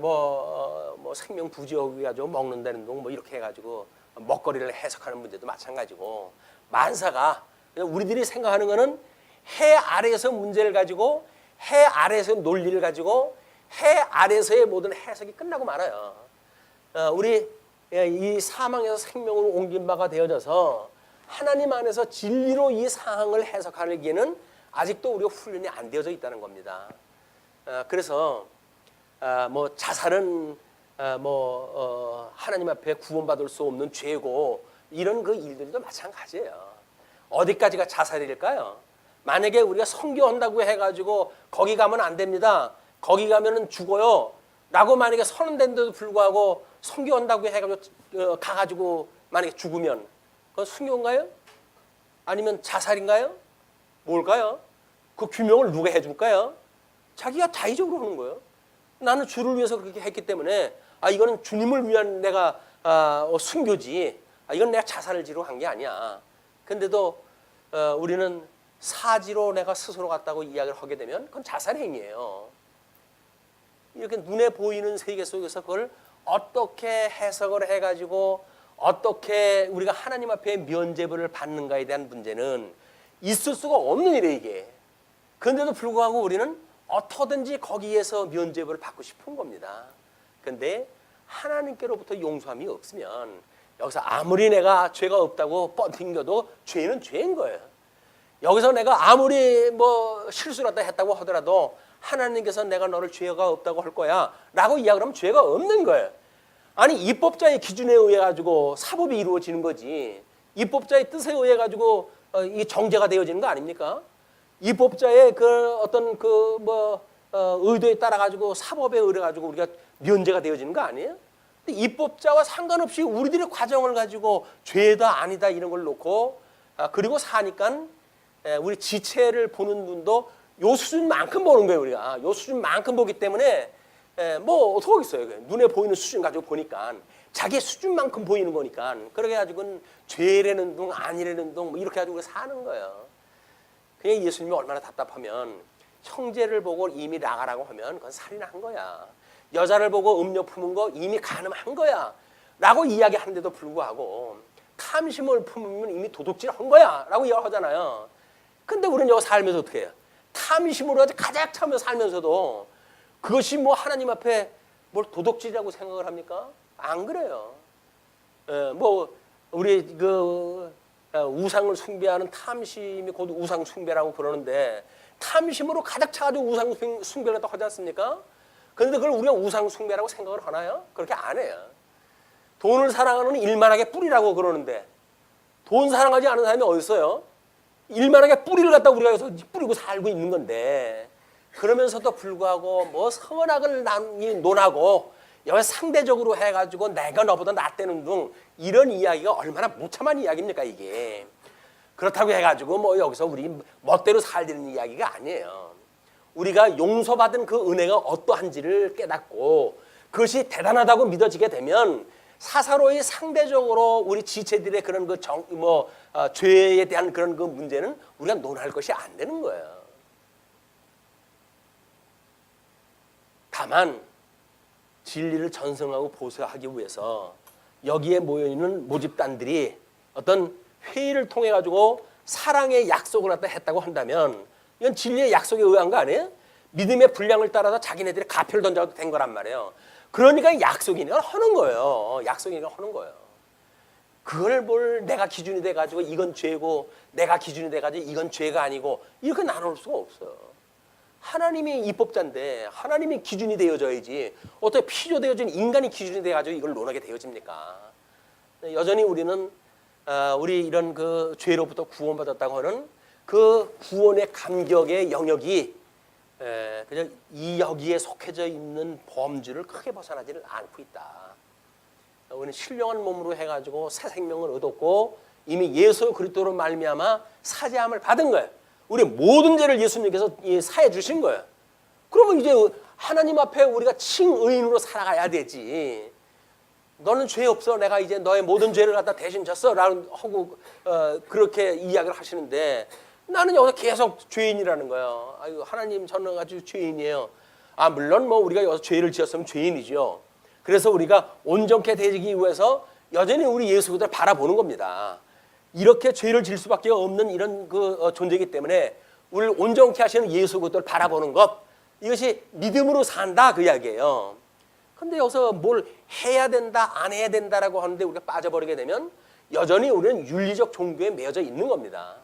뭐 생명 부지하기 가지고 먹는다는 동 뭐 이렇게 해가지고 먹거리를 해석하는 문제도 마찬가지고, 만사가 우리들이 생각하는 거는 해 아래에서 문제를 가지고, 해 아래에서 논리를 가지고, 해 아래에서의 모든 해석이 끝나고 말아요. 우리 이 사망에서 생명으로 옮긴 바가 되어져서 하나님 안에서 진리로 이 상황을 해석하기에는 아직도 우리가 훈련이 안 되어져 있다는 겁니다. 그래서 뭐 자살은 하나님 앞에 구원받을 수 없는 죄고, 이런 그 일들도 마찬가지예요. 어디까지가 자살일까요? 만약에 우리가 선교한다고 해가지고 거기 가면 안 됩니다, 거기 가면은 죽어요 라고 만약에 선언된데도 불구하고 선교한다고 해가지고 가가지고 만약에 죽으면 그건 순교인가요? 아니면 자살인가요? 뭘까요? 그 규명을 누가 해줄까요? 자기가 자의적으로 하는 거예요. 나는 주를 위해서 그렇게 했기 때문에 이거는 주님을 위한 내가 순교지. 이건 내가 자살을 지러 한 게 아니야. 근데도 우리는 사지로 내가 스스로 갔다고 이야기를 하게 되면 그건 자살 행위예요. 이렇게 눈에 보이는 세계 속에서 그걸 어떻게 해석을 해가지고 어떻게 우리가 하나님 앞에 면죄부를 받는가에 대한 문제는 있을 수가 없는 일이에요, 이게. 그런데도 불구하고 우리는 어떻게든지 거기에서 면죄부를 받고 싶은 겁니다. 그런데 하나님께로부터 용서함이 없으면 여기서 아무리 내가 죄가 없다고 뻗팅겨도 죄는 죄인 거예요. 여기서 내가 아무리 뭐 실수를 했다고 하더라도 하나님께서 내가 너를 죄가 없다고 할 거야 라고 이야기하면 죄가 없는 거예요. 아니 입법자의 기준에 의해 가지고 사법이 이루어지는 거지. 입법자의 뜻에 의해 가지고 이 정죄가 되어지는 거 아닙니까? 입법자의 그 어떤 의도에 따라 가지고 사법에 의해 가지고 우리가 면죄가 되어지는 거 아니에요? 근데 입법자와 상관없이 우리들의 과정을 가지고 죄다 아니다 이런 걸 놓고 그리고 사니까 우리 지체를 보는 눈도 요 수준만큼 보는 거예요. 우리가 요 수준만큼 보기 때문에 뭐 어떻게 하겠어요. 눈에 보이는 수준 가지고 보니까 자기의 수준만큼 보이는 거니까 그렇게 가지고는 죄라는 둥 아니라는 둥 뭐 이렇게 가지고 사는 거예요. 그냥 예수님이 얼마나 답답하면 형제를 보고 이미 나가라고 하면 그건 살인한 거야. 여자를 보고 음료 품은 거 이미 간음한 거야 라고 이야기하는데도 불구하고 탐심을 품으면 이미 도둑질한 거야 라고 이야기하잖아요. 근데 우리는 여기 살면서 어떻게 해요? 탐심으로 가작 차면서 살면서도 그것이 뭐 하나님 앞에 뭘 도둑질이라고 생각을 합니까? 안 그래요. 뭐 우리 그 우상을 숭배하는 탐심이 곧 우상 숭배라고 그러는데 탐심으로 가득 차가지고 우상 숭배를 또 하지 않습니까? 그런데 그걸 우리가 우상 숭배라고 생각을 하나요? 그렇게 안 해요. 돈을 사랑하는 일만하게 뿌리라고 그러는데 돈 사랑하지 않은 사람이 어디 있어요? 일만하게 뿌리를 갖다 우리가 여기서 뿌리고 살고 있는 건데 그러면서도 불구하고 뭐 선악을 논하고 여기 상대적으로 해가지고 내가 너보다 낫다는 둥 이런 이야기가 얼마나 무참한 이야기입니까 이게. 그렇다고 해가지고 뭐 여기서 우리 멋대로 살되는 이야기가 아니에요. 우리가 용서받은 그 은혜가 어떠한지를 깨닫고 그것이 대단하다고 믿어지게 되면 사사로이 상대적으로 우리 지체들의 그런 그 죄에 대한 그런 그 문제는 우리가 논할 것이 안 되는 거예요. 다만 진리를 전승하고 보수하기 위해서 여기에 모여있는 모집단들이 어떤 회의를 통해 가지고 사랑의 약속을 갖다 했다고 한다면 이건 진리의 약속에 의한 거 아니에요? 믿음의 분량을 따라서 자기네들이 가표를 던져도 된 거란 말이에요. 그러니까 약속이니까 하는 거예요. 약속이니까 하는 거예요. 그걸 뭘 내가 기준이 돼가지고 이건 죄고 내가 기준이 돼가지고 이건 죄가 아니고 이렇게 나눌 수가 없어요. 하나님이 입법자인데 하나님이 기준이 되어져야지 어떻게 피조되어진 인간이 기준이 돼가지고 이걸 논하게 되어집니까? 여전히 우리는 우리 이런 그 죄로부터 구원받았다고 하는 그 구원의 감격의 영역이 그냥 이 여기에 속해져 있는 범주를 크게 벗어나지를 않고 있다. 우리는 신령한 몸으로 해가지고 새 생명을 얻었고 이미 예수 그리스도로 말미암아 사죄함을 받은 거예요. 우리 모든 죄를 예수님께서 사해 주신 거예요. 그러면 이제 하나님 앞에 우리가 칭의인으로 살아가야 되지. 너는 죄 없어. 내가 이제 너의 모든 죄를 갖다 대신 졌어. 라고 하고 그렇게 이야기를 하시는데 나는 여기서 계속 죄인이라는 거예요. 아유, 하나님 저는 아주 죄인이에요. 물론 뭐 우리가 여기서 죄를 지었으면 죄인이죠. 그래서 우리가 온전케 되기 위해서 여전히 우리 예수 그리스도를 바라보는 겁니다. 이렇게 죄를 질 수밖에 없는 이런 그 존재이기 때문에 우리를 온전케 하시는 예수 그리스도를 바라보는 것 이것이 믿음으로 산다 그 이야기예요. 그런데 여기서 뭘 해야 된다 안 해야 된다라고 하는데 우리가 빠져버리게 되면 여전히 우리는 윤리적 종교에 매여져 있는 겁니다.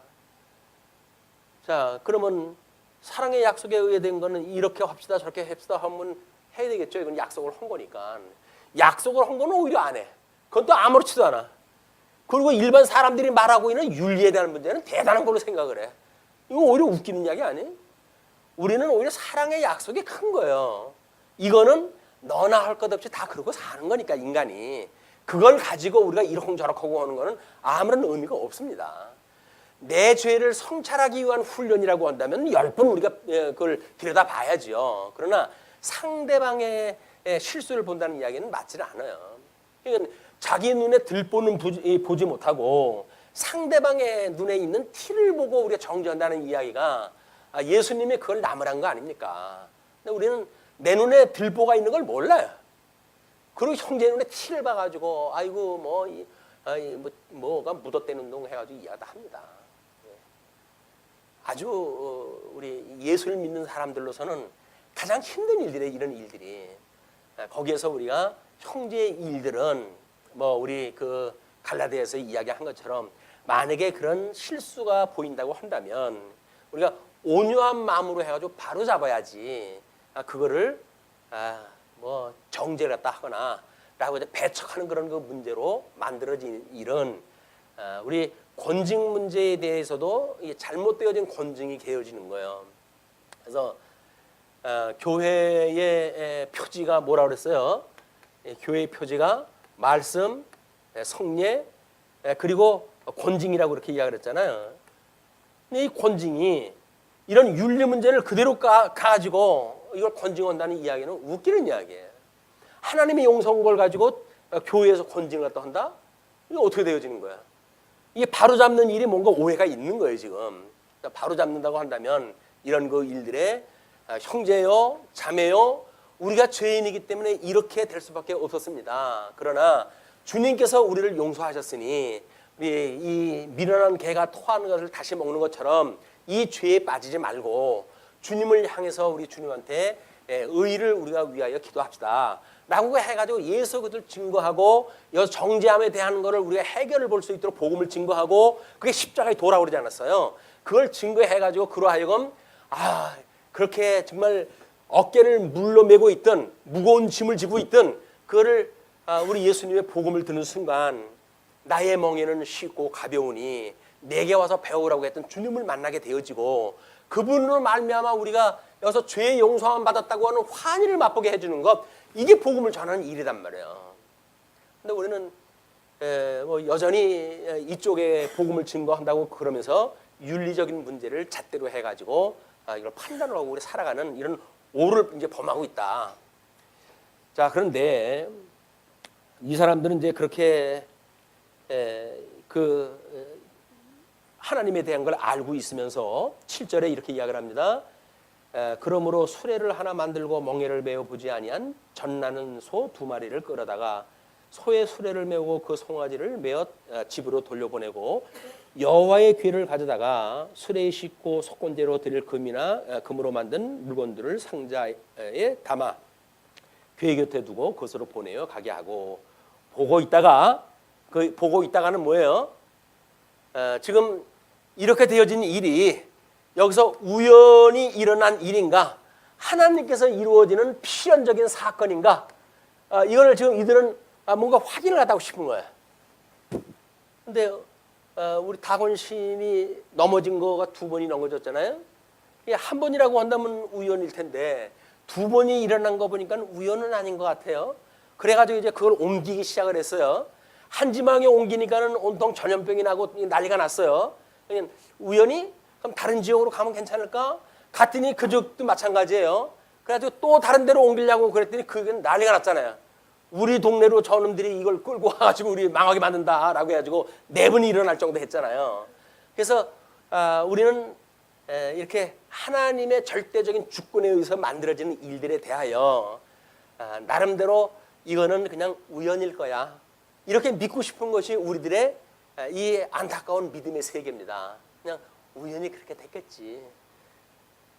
자, 그러면 사랑의 약속에 의해 된 거는 이렇게 합시다 저렇게 합시다 하면 해야 되겠죠. 이건 약속을 한 거니까. 약속을 한 거는 오히려 안 해. 그건 또 아무렇지도 않아. 그리고 일반 사람들이 말하고 있는 윤리에 대한 문제는 대단한 걸로 생각을 해. 이거 오히려 웃기는 이야기 아니에요? 우리는 오히려 사랑의 약속이 큰 거예요. 이거는 너나 할 것 없이 다 그러고 사는 거니까 인간이. 그걸 가지고 우리가 이러쿵저러쿵 하는 거는 아무런 의미가 없습니다. 내 죄를 성찰하기 위한 훈련이라고 한다면 10번 우리가 그걸 들여다봐야죠. 그러나 상대방의 실수를 본다는 이야기는 맞지 않아요. 그러니까 자기 눈에 들보는 보지 못하고 상대방의 눈에 있는 티를 보고 우리가 정죄한다는 이야기가 예수님이 그걸 나무란 거 아닙니까? 근데 우리는 내 눈에 들보가 있는 걸 몰라요. 그리고 형제 눈에 티를 봐가지고 아이고 뭐가 묻었다는 운동 해가지고 이야기다 합니다. 아주 우리 예수를 믿는 사람들로서는 가장 힘든 일들이에요. 이런 일들이. 거기에서 우리가 형제의 일들은 뭐 우리 그 갈라디아에서 이야기한 것처럼 만약에 그런 실수가 보인다고 한다면 우리가 온유한 마음으로 해가지고 바로 잡아야지. 그거를 뭐 정죄를 갖다 하거나 라고 이제 배척하는 그런 그 문제로 만들어진 일은 우리 권징 문제에 대해서도 잘못되어진 권징이 개어지는 거예요. 그래서 교회의 표지가 뭐라 그랬어요? 교회의 표지가 말씀, 성례, 그리고 권징이라고 그렇게 이야기를 했잖아요. 근데 이 권징이 이런 윤리 문제를 그대로 가지고 이걸 권징한다는 이야기는 웃기는 이야기예요. 하나님의 용서한 걸 가지고 교회에서 권징을 갖다 한다? 이게 어떻게 되어지는 거야? 이게 바로 잡는 일이 뭔가 오해가 있는 거예요, 지금. 바로 잡는다고 한다면 이런 그 일들에 형제요, 자매요, 우리가 죄인이기 때문에 이렇게 될 수밖에 없었습니다. 그러나 주님께서 우리를 용서하셨으니 우리 이 미련한 개가 토하는 것을 다시 먹는 것처럼 이 죄에 빠지지 말고 주님을 향해서 우리 주님한테 의를 우리가 위하여 기도합시다. 라고 해가지고 예수 그리스도를 증거하고 여기서 정죄함에 대한 거를 우리가 해결을 볼 수 있도록 복음을 증거하고 그게 십자가에 도라고 그러지 않았어요. 그걸 증거해가지고 그로 하여금 그렇게 정말 어깨를 물러매고 있던 무거운 짐을 지고 있던 그거를 우리 예수님의 복음을 듣는 순간 나의 멍에는 쉽고 가벼우니 내게 와서 배우라고 했던 주님을 만나게 되어지고 그분으로 말미암아 우리가 여기서 죄의 용서함 받았다고 하는 환희를 맛보게 해주는 것, 이게 복음을 전하는 일이란 말이에요. 근데 우리는 뭐 여전히 이쪽에 복음을 증거한다고 그러면서 윤리적인 문제를 잣대로 해가지고 이걸 판단을 하고 우리 살아가는 이런 오를 이제 범하고 있다. 자, 그런데 이 사람들은 이제 그렇게 하나님에 대한 걸 알고 있으면서 7절에 이렇게 이야기를 합니다. 그러므로 수레를 하나 만들고 멍에를 메어 보지 아니한 젖나는 소 2마리를 끌어다가 소의 수레를 메우고 그 송아지를 메어 집으로 돌려보내고 여호와의 궤를 가져다가 수레에 싣고 속건제로 드릴 금이나 금으로 만든 물건들을 상자에 담아 궤 곁에 두고 그것으로 보내어 가게 하고 보고 있다가는 뭐예요? 지금 이렇게 되어진 일이 여기서 우연히 일어난 일인가? 하나님께서 이루어지는 필연적인 사건인가? 이거를 지금 이들은 뭔가 확인을 하고 싶은 거예요. 근데 우리 다곤 시인이 넘어진 거가 2번이 넘어졌잖아요. 이게 한 번이라고 한다면 우연일 텐데 2번이 일어난 거 보니까 우연은 아닌 것 같아요. 그래가지고 이제 그걸 옮기기 시작을 했어요. 한 지방에 옮기니까는 온통 전염병이 나고 난리가 났어요. 그러니까 우연히 그럼 다른 지역으로 가면 괜찮을까? 갔더니 그쪽도 마찬가지예요. 그래가지고 또 다른 데로 옮기려고 그랬더니 그게 난리가 났잖아요. 우리 동네로 저놈들이 이걸 끌고 와가지고 우리 망하게 만든다라고 해가지고 4번이 일어날 정도 했잖아요. 그래서 우리는 이렇게 하나님의 절대적인 주권에 의해서 만들어지는 일들에 대하여 나름대로 이거는 그냥 우연일 거야. 이렇게 믿고 싶은 것이 우리들의 이 안타까운 믿음의 세계입니다. 그냥 우연히 그렇게 됐겠지.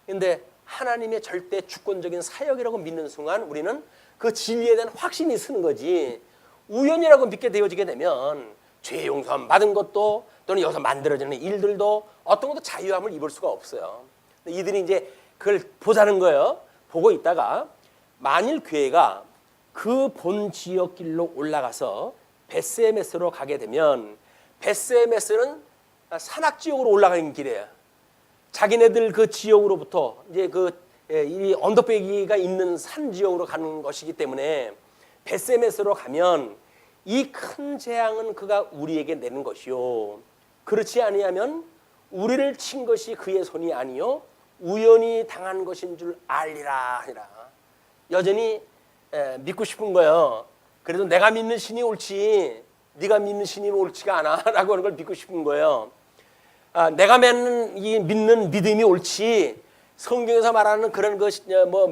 근데 하나님의 절대 주권적인 사역이라고 믿는 순간 우리는 그 진리에 대한 확신이 쓰는 거지. 우연이라고 믿게 되어지게 되면 죄 용서함 받은 것도 또는 여기서 만들어지는 일들도 어떤 것도 자유함을 입을 수가 없어요. 이들이 이제 그걸 보자는 거예요. 보고 있다가 만일 교회가 그 본 지역 길로 올라가서 벳세메스로 가게 되면 벳세메스는 산악 지역으로 올라가는 길이에요. 자기네들 그 지역으로부터 이제 이 언덕배기가 있는 산 지역으로 가는 것이기 때문에 벳세메스로 가면 이 큰 재앙은 그가 우리에게 내는 것이요. 그렇지 아니하면 우리를 친 것이 그의 손이 아니요 우연히 당한 것인 줄 알리라 하니라. 여전히 믿고 싶은 거예요. 그래도 내가 믿는 신이 옳지 네가 믿는 신이 옳지가 않아라고 하는 걸 믿고 싶은 거예요. 내가 믿는 믿음이 옳지 성경에서 말하는 그런 것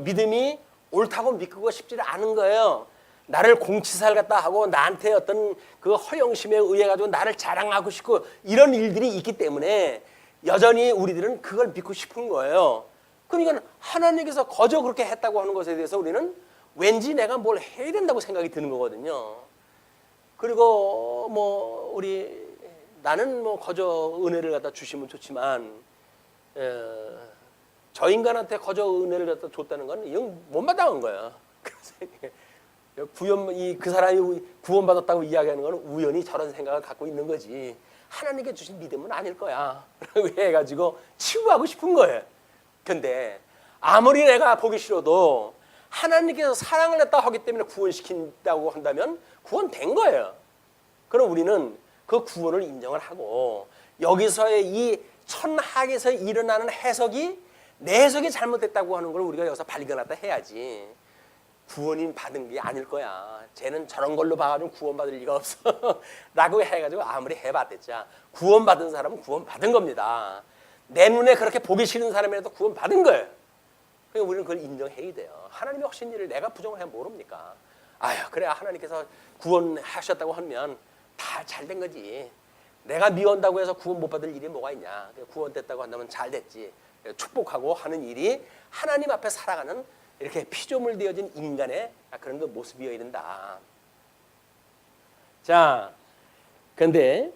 믿음이 옳다고 믿고 싶지 않은 거예요. 나를 공치살 갖다 하고 나한테 어떤 그 허영심에 의해 가지고 나를 자랑하고 싶고 이런 일들이 있기 때문에 여전히 우리들은 그걸 믿고 싶은 거예요. 그러니까 하나님께서 거저 그렇게 했다고 하는 것에 대해서 우리는 왠지 내가 뭘 해야 된다고 생각이 드는 거거든요. 그리고 나는 거저 은혜를 갖다 주시면 좋지만 저 인간한테 거저 은혜를 갖다 줬다는 건 이건 못마땅한 거야. 그 사람이 구원받았다고 이야기하는 건 우연히 저런 생각을 갖고 있는 거지 하나님께 주신 믿음은 아닐 거야 라고 해가지고 치부하고 싶은 거예요. 근데 아무리 내가 보기 싫어도 하나님께서 사랑을 했다 하기 때문에 구원시킨다고 한다면 구원된 거예요. 그럼 우리는 그 구원을 인정을 하고 여기서의 이 천학에서 일어나는 해석이 내 해석이 잘못됐다고 하는 걸 우리가 여기서 발견하다 해야지 구원인 받은 게 아닐 거야. 쟤는 저런 걸로 봐가지고 구원받을 리가 없어 라고 해가지고 아무리 해봤댔자 구원받은 사람은 구원받은 겁니다. 내 눈에 그렇게 보기 싫은 사람이라도 구원받은 거예요. 그러니까 우리는 그걸 인정해야 돼요. 하나님의 하신 일을 내가 부정을 하면 모릅니까? 아유 그래 하나님께서 구원하셨다고 하면 다 잘된 거지. 내가 미워한다고 해서 구원 못 받을 일이 뭐가 있냐. 구원됐다고 한다면 잘 됐지. 축복하고 하는 일이 하나님 앞에 살아가는 이렇게 피조물 되어진 인간의 그런 그 모습이어야 된다. 자, 근데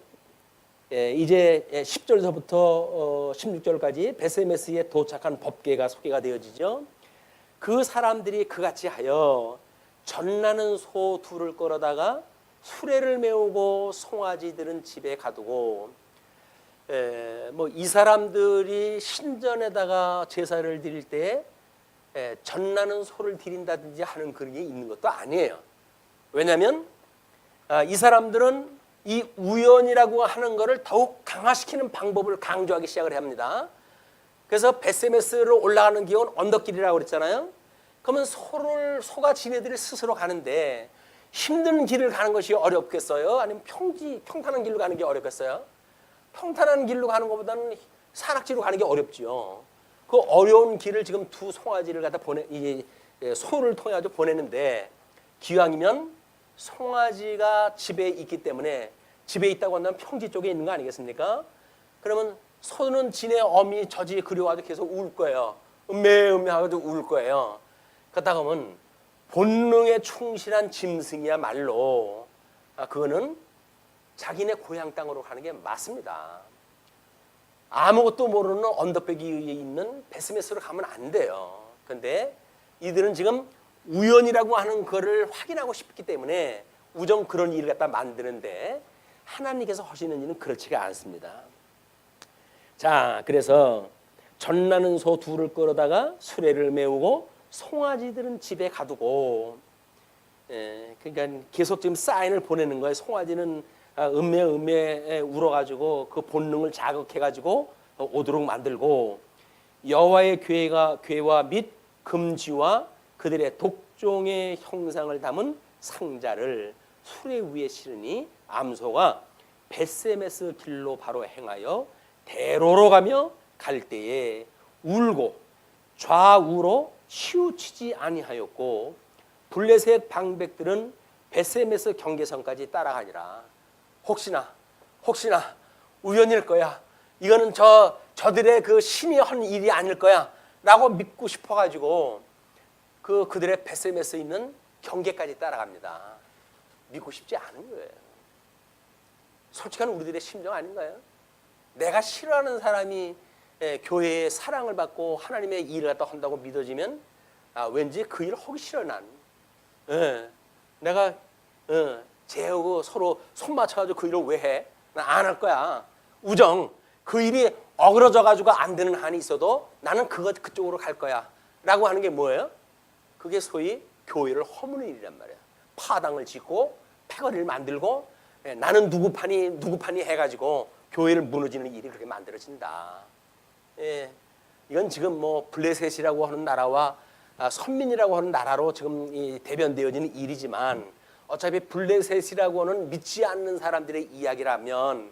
이제 10절서부터 16절까지 베세메스에 도착한 법궤가 소개가 되어지죠. 그 사람들이 그같이 하여 전나는 소 둘을 끌어다가 수레를 메우고 송아지들은 집에 가두고 이 사람들이 신전에다가 제사를 드릴 때 전나는 소를 드린다든지 하는 그런 게 있는 것도 아니에요. 왜냐하면 이 사람들은 이 우연이라고 하는 것을 더욱 강화시키는 방법을 강조하기 시작을 합니다. 그래서 베세메스로 올라가는 길은 언덕길이라고 그랬잖아요. 그러면 소가 지네들이 스스로 가는데 힘든 길을 가는 것이 어렵겠어요? 아니면 평탄한 길로 가는 게 어렵겠어요? 평탄한 길로 가는 것보다는 산악지로 가는 게 어렵지요. 그 어려운 길을 지금 두 송아지를 갖다 소를 통해 가지고 보내는데 기왕이면 송아지가 집에 있기 때문에 집에 있다고 한다면 평지 쪽에 있는 거 아니겠습니까? 그러면 소는 지네 어미 저지 그리워가지고 계속 울 거예요. 음메 하고도 울 거예요. 그러다 보면 본능에 충실한 짐승이야말로 그거는 자기네 고향 땅으로 가는 게 맞습니다. 아무것도 모르는 언덕배기 위에 있는 베스메스로 가면 안 돼요. 그런데 이들은 지금 우연이라고 하는 거를 확인하고 싶기 때문에 우정 그런 일을 갖다 만드는데 하나님께서 하시는 일은 그렇지가 않습니다. 자, 그래서 전나는 소 둘을 끌어다가 수레를 메우고 송아지들은 집에 가두고 그러니까 계속 지금 사인을 보내는 거예요. 송아지는 음메 울어가지고 그 본능을 자극해가지고 오도록 만들고 여호와의 궤와 및 금지와 그들의 독종의 형상을 담은 상자를 수레 위에 실으니 암소가 베세메스 길로 바로 행하여 대로로 가며 갈 때에 울고 좌우로 치우치지 아니하였고 블레셋 방백들은 베세메스 경계선까지 따라가니라. 혹시나 우연일 거야. 이거는 저들의 그 신이 한 일이 아닐 거야 라고 믿고 싶어가지고 그들의 베세메스에 있는 경계까지 따라갑니다. 믿고 싶지 않은 거예요. 솔직한 우리들의 심정 아닌가요? 내가 싫어하는 사람이 교회의 사랑을 받고 하나님의 일을 갖다 한다고 믿어지면 왠지 그 일을 하기 싫어 난. 내가 쟤하고 서로 손 맞춰가지고 그 일을 왜 해? 난 안 할 거야. 우정. 그 일이 어그러져가지고 안 되는 한이 있어도 나는 그쪽으로 갈 거야. 라고 하는 게 뭐예요? 그게 소위 교회를 허무는 일이란 말이야. 파당을 짓고 패거리를 만들고 나는 누구 파니 해가지고 교회를 무너지는 일이 그렇게 만들어진다. 예, 이건 지금 뭐 블레셋이라고 하는 나라와 선민이라고 하는 나라로 지금 대변되어지는 일이지만 어차피 블레셋이라고 하는 믿지 않는 사람들의 이야기라면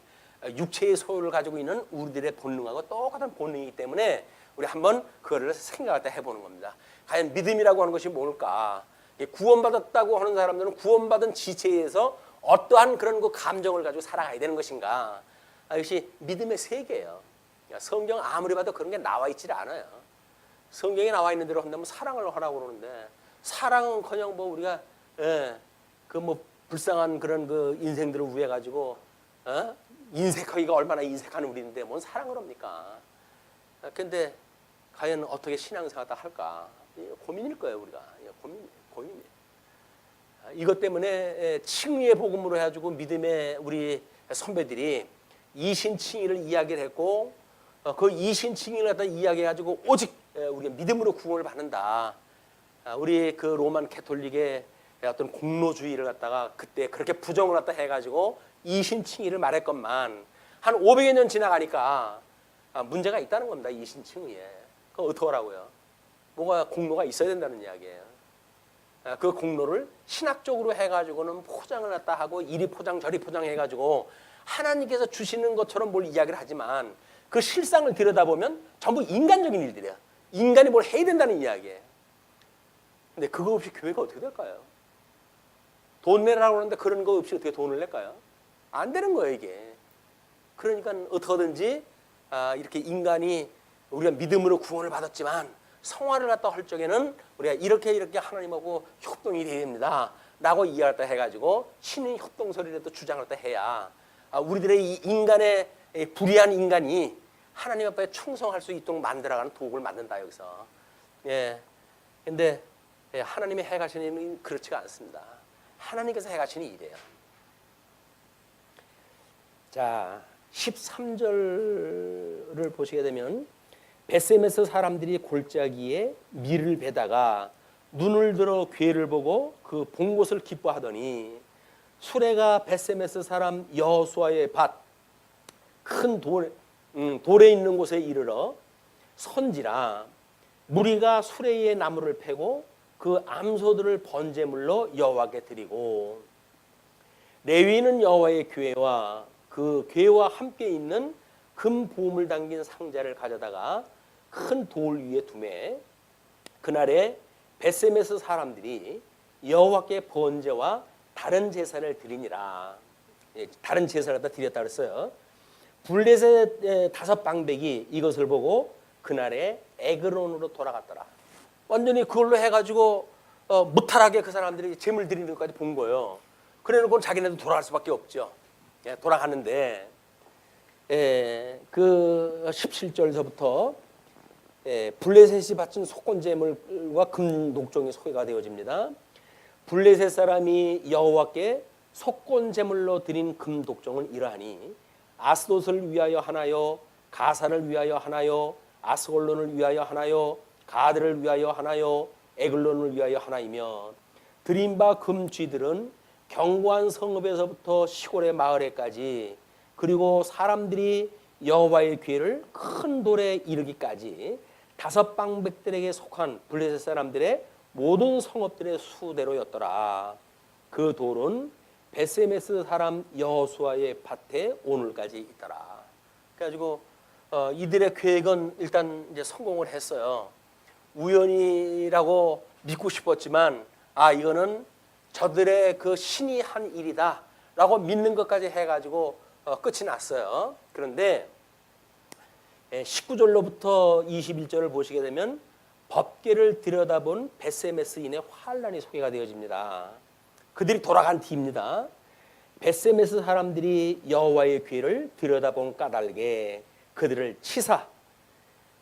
육체의 소유를 가지고 있는 우리들의 본능하고 똑같은 본능이기 때문에 우리 한번 그거를 생각할 때 해보는 겁니다. 과연 믿음이라고 하는 것이 뭘까? 구원받았다고 하는 사람들은 구원받은 지체에서 어떠한 그런 그 감정을 가지고 살아가야 되는 것인가? 이것이 믿음의 세계예요. 성경 아무리 봐도 그런 게 나와 있질 않아요. 성경에 나와 있는 대로 한다면 사랑을 하라고 그러는데 사랑은커녕 뭐 우리가 그 뭐 불쌍한 그런 그 인생들을 위해 가지고 인색하기가 얼마나 인색한 우리인데 뭔 사랑을 합니까? 근데 과연 어떻게 신앙생활을 할까? 고민일 거예요 우리가. 고민이에요. 이것 때문에 칭의의 복음으로 해가지고 믿음의 우리 선배들이 이신칭의를 이야기를 했고 그 이신칭의를 갖다 이야기해가지고 오직 우리가 믿음으로 구원을 받는다. 우리 그 로만 캐톨릭의 어떤 공로주의를 갖다가 그때 그렇게 부정을 갖다 해가지고 이신칭의를 말했건만 한 500여 년 지나가니까 문제가 있다는 겁니다. 이신칭의에. 그럼 어떡하라고요? 뭐가 공로가 있어야 된다는 이야기예요. 그 공로를 신학적으로 해가지고는 포장을 갖다 하고 이리 포장 저리 포장 해가지고 하나님께서 주시는 것처럼 뭘 이야기를 하지만 그 실상을 들여다보면 전부 인간적인 일들이야. 인간이 뭘 해야 된다는 이야기예요. 근데 그거 없이 교회가 어떻게 될까요? 돈 내라고 하는데 그런 거 없이 어떻게 돈을 낼까요? 안 되는 거예요 이게. 그러니까 어떻게든지 이렇게 인간이 우리가 믿음으로 구원을 받았지만 성화를 갖다 할 적에는 우리가 이렇게 하나님하고 협동이 되어야 됩니다 라고 이야기를 해가지고 신의 협동설이라도 주장을 해야 우리들의 이 인간의 불의한 인간이 하나님 앞에 충성할 수 있도록 만들어가는 도구를 만든다 여기서. 예. 근데 하나님이 해가시는 일은 그렇지가 않습니다. 하나님께서 해가시는 일이에요. 자, 13절을 보시게 되면 벳세메스 사람들이 골짜기에 밀을 베다가 눈을 들어 괴를 보고 그 본 곳을 기뻐하더니 수레가 벳세메스 사람 여호수아의 밭 큰 돌에 있는 곳에 이르러 선지라 무리가 수레의 나무를 패고 그 암소들을 번제물로 여호와께 드리고 레위는 여호와의 궤와 그 궤와 함께 있는 금 보물 담긴 상자를 가져다가 큰 돌 위에 두매 그날에 벳세메스 사람들이 여호와께 번제와 다른 제사를 드리니라. 다른 제사를 갖다 드렸다 그랬어요. 블레셋 5방백이 이것을 보고 그날에 에그론으로 돌아갔더라. 완전히 그걸로 해가지고 무탈하게 그 사람들이 제물 드리는 것까지 본 거예요. 그래놓고 자기네도 돌아갈 수밖에 없죠. 돌아가는데 그 17절서부터 블레셋이 바친 속건제물과 금녹종이 소개가 되어집니다. 블레셋 사람이 여호와께 속건제물로 드린 금녹종은 이러하니 아스돗을 위하여 하나요, 가사를 위하여 하나요, 아스골론을 위하여 하나요, 가드를 위하여 하나요, 에글론을 위하여 하나이며 드린 바 금쥐들은 견고한 성읍에서부터 시골의 마을에까지 그리고 사람들이 여호와의 궤를 큰 돌에 이르기까지 5방백들에게 속한 블레셋 사람들의 모든 성읍들의 수대로였더라. 그 돌은 벳세메스 사람 여호수아의 밭에 오늘까지 있더라. 그래가지고 이들의 계획은 일단 이제 성공을 했어요. 우연이라고 믿고 싶었지만 이거는 저들의 그 신이 한 일이다라고 믿는 것까지 해가지고 끝이 났어요. 그런데 19절로부터 21절을 보시게 되면 법궤를 들여다본 벳세메스인의 환란이 소개가 되어집니다. 그들이 돌아간 뒤입니다. 벳세메스 사람들이 여호와의 궤를 들여다본 까닭에 그들을 치사,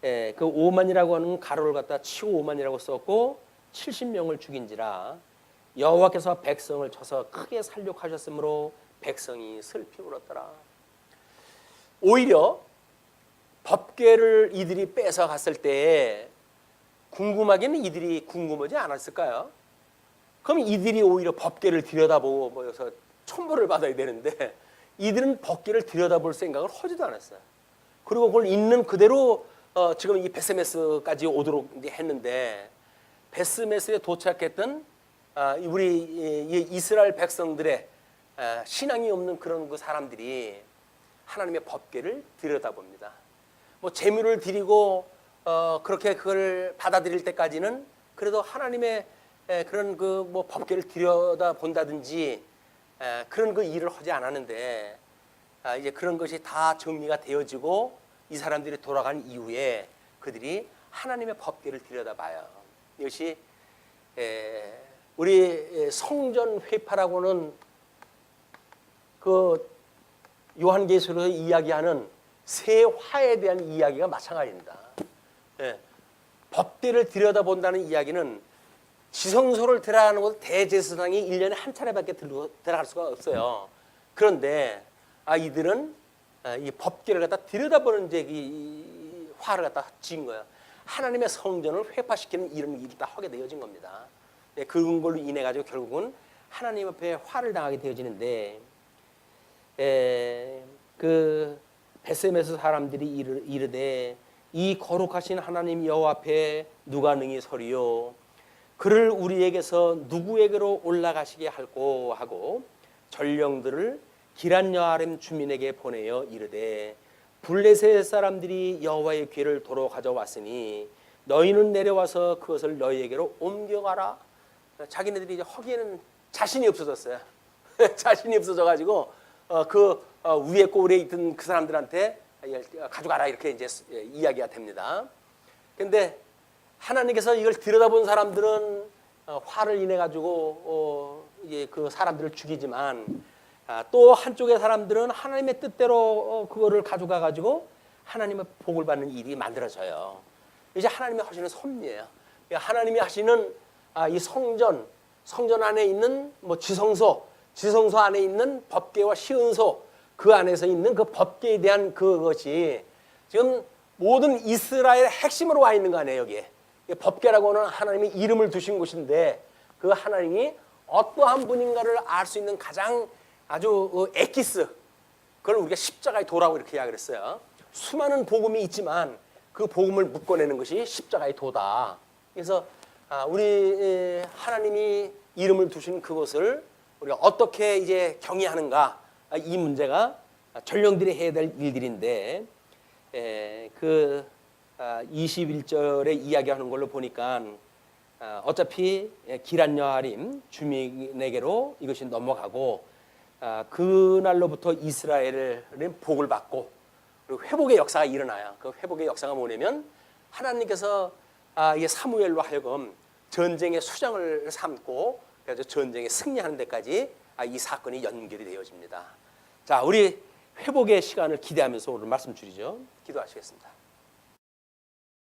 그 5만이라고 하는 가로를 갖다 치고 5만이라고 썼고 70명을 죽인지라 여호와께서 백성을 쳐서 크게 살육하셨으므로 백성이 슬피 울었더라. 오히려 법궤를 이들이 뺏어 갔을 때 궁금하기는 이들이 궁금하지 않았을까요? 그럼 이들이 오히려 법궤를 들여다보고 모여서 천벌을 받아야 되는데 이들은 법궤를 들여다볼 생각을 하지도 않았어요. 그리고 그걸 있는 그대로 지금 이 베스메스까지 오도록 이제 했는데, 베스메스에 도착했던 우리 이스라엘 백성들의 신앙이 없는 그런 그 사람들이 하나님의 법궤를 들여다봅니다. 뭐 재물을 드리고 그렇게 그걸 받아들일 때까지는 그래도 하나님의 그런 그 뭐 법궤를 들여다본다든지 그런 그 일을 하지 않았는데, 이제 그런 것이 다 정리가 되어지고 이 사람들이 돌아간 이후에 그들이 하나님의 법궤를 들여다봐요. 이것이 우리 성전 회파라고는 그 요한계시록에서 이야기하는 새 화에 대한 이야기가 마찬가지입니다. 법궤를 들여다본다는 이야기는 지성소를 들어가는 곳 대제사장이 1년에 한 차례밖에 들어갈 수가 없어요. 그런데 이들은 이 법궤를 갖다 들여다보는 이제 이 화를 갖다 지은 거예요. 하나님의 성전을 회파시키는 이런 일이 다 하게 되어진 겁니다. 그런 걸로 인해 가지고 결국은 하나님 앞에 화를 당하게 되어지는데, 그 베스메스 사람들이 이르되 이 거룩하신 하나님 여호와 앞에 누가 능히 서리요? 그를 우리에게서 누구에게로 올라가시게 할꼬 하고 전령들을 기란 여아림 주민에게 보내어 이르되 블레셋 사람들이 여호와의 궤를 도로 가져왔으니 너희는 내려와서 그것을 너희에게로 옮겨가라. 자기네들이 이제 하기에는 자신이 없어졌어요. 자신이 없어져 가지고 그 위에 꼴에 있던 그 사람들한테 가져가라 이렇게 이제 이야기가 됩니다. 그런데 하나님께서 이걸 들여다본 사람들은 화를 인해 가지고 이제 그 사람들을 죽이지만, 또 한쪽의 사람들은 하나님의 뜻대로 그거를 가져가 가지고 하나님의 복을 받는 일이 만들어져요. 이제 하나님이 하시는 섭리예요. 하나님이 하시는 이 성전 안에 있는 뭐 지성소 안에 있는 법궤와 시은소, 그 안에서 있는 그 법궤에 대한 그것이 지금 모든 이스라엘의 핵심으로 와 있는 거 아니에요. 여기에 법궤라고 하는 하나님이 이름을 두신 곳인데, 그 하나님이 어떠한 분인가를 알 수 있는 가장 아주 엑기스, 그걸 우리가 십자가의 도라고 이렇게 이야기를 했어요. 수많은 복음이 있지만 그 복음을 묶어내는 것이 십자가의 도다. 그래서 우리 하나님이 이름을 두신 그것을 우리가 어떻게 이제 경외하는가, 이 문제가 전령들이 해야 될 일들인데, 그 21절에 이야기하는 걸로 보니까 어차피 기란 여아림 주민에게로 이것이 넘어가고, 그날로부터 이스라엘은 복을 받고 그리고 회복의 역사가 일어나요. 그 회복의 역사가 뭐냐면 하나님께서 이 사무엘로 하여금 전쟁의 수장을 삼고 그래서 전쟁에 승리하는 데까지 이 사건이 연결이 되어집니다. 자, 우리 회복의 시간을 기대하면서 오늘 말씀 줄이죠. 기도하시겠습니다.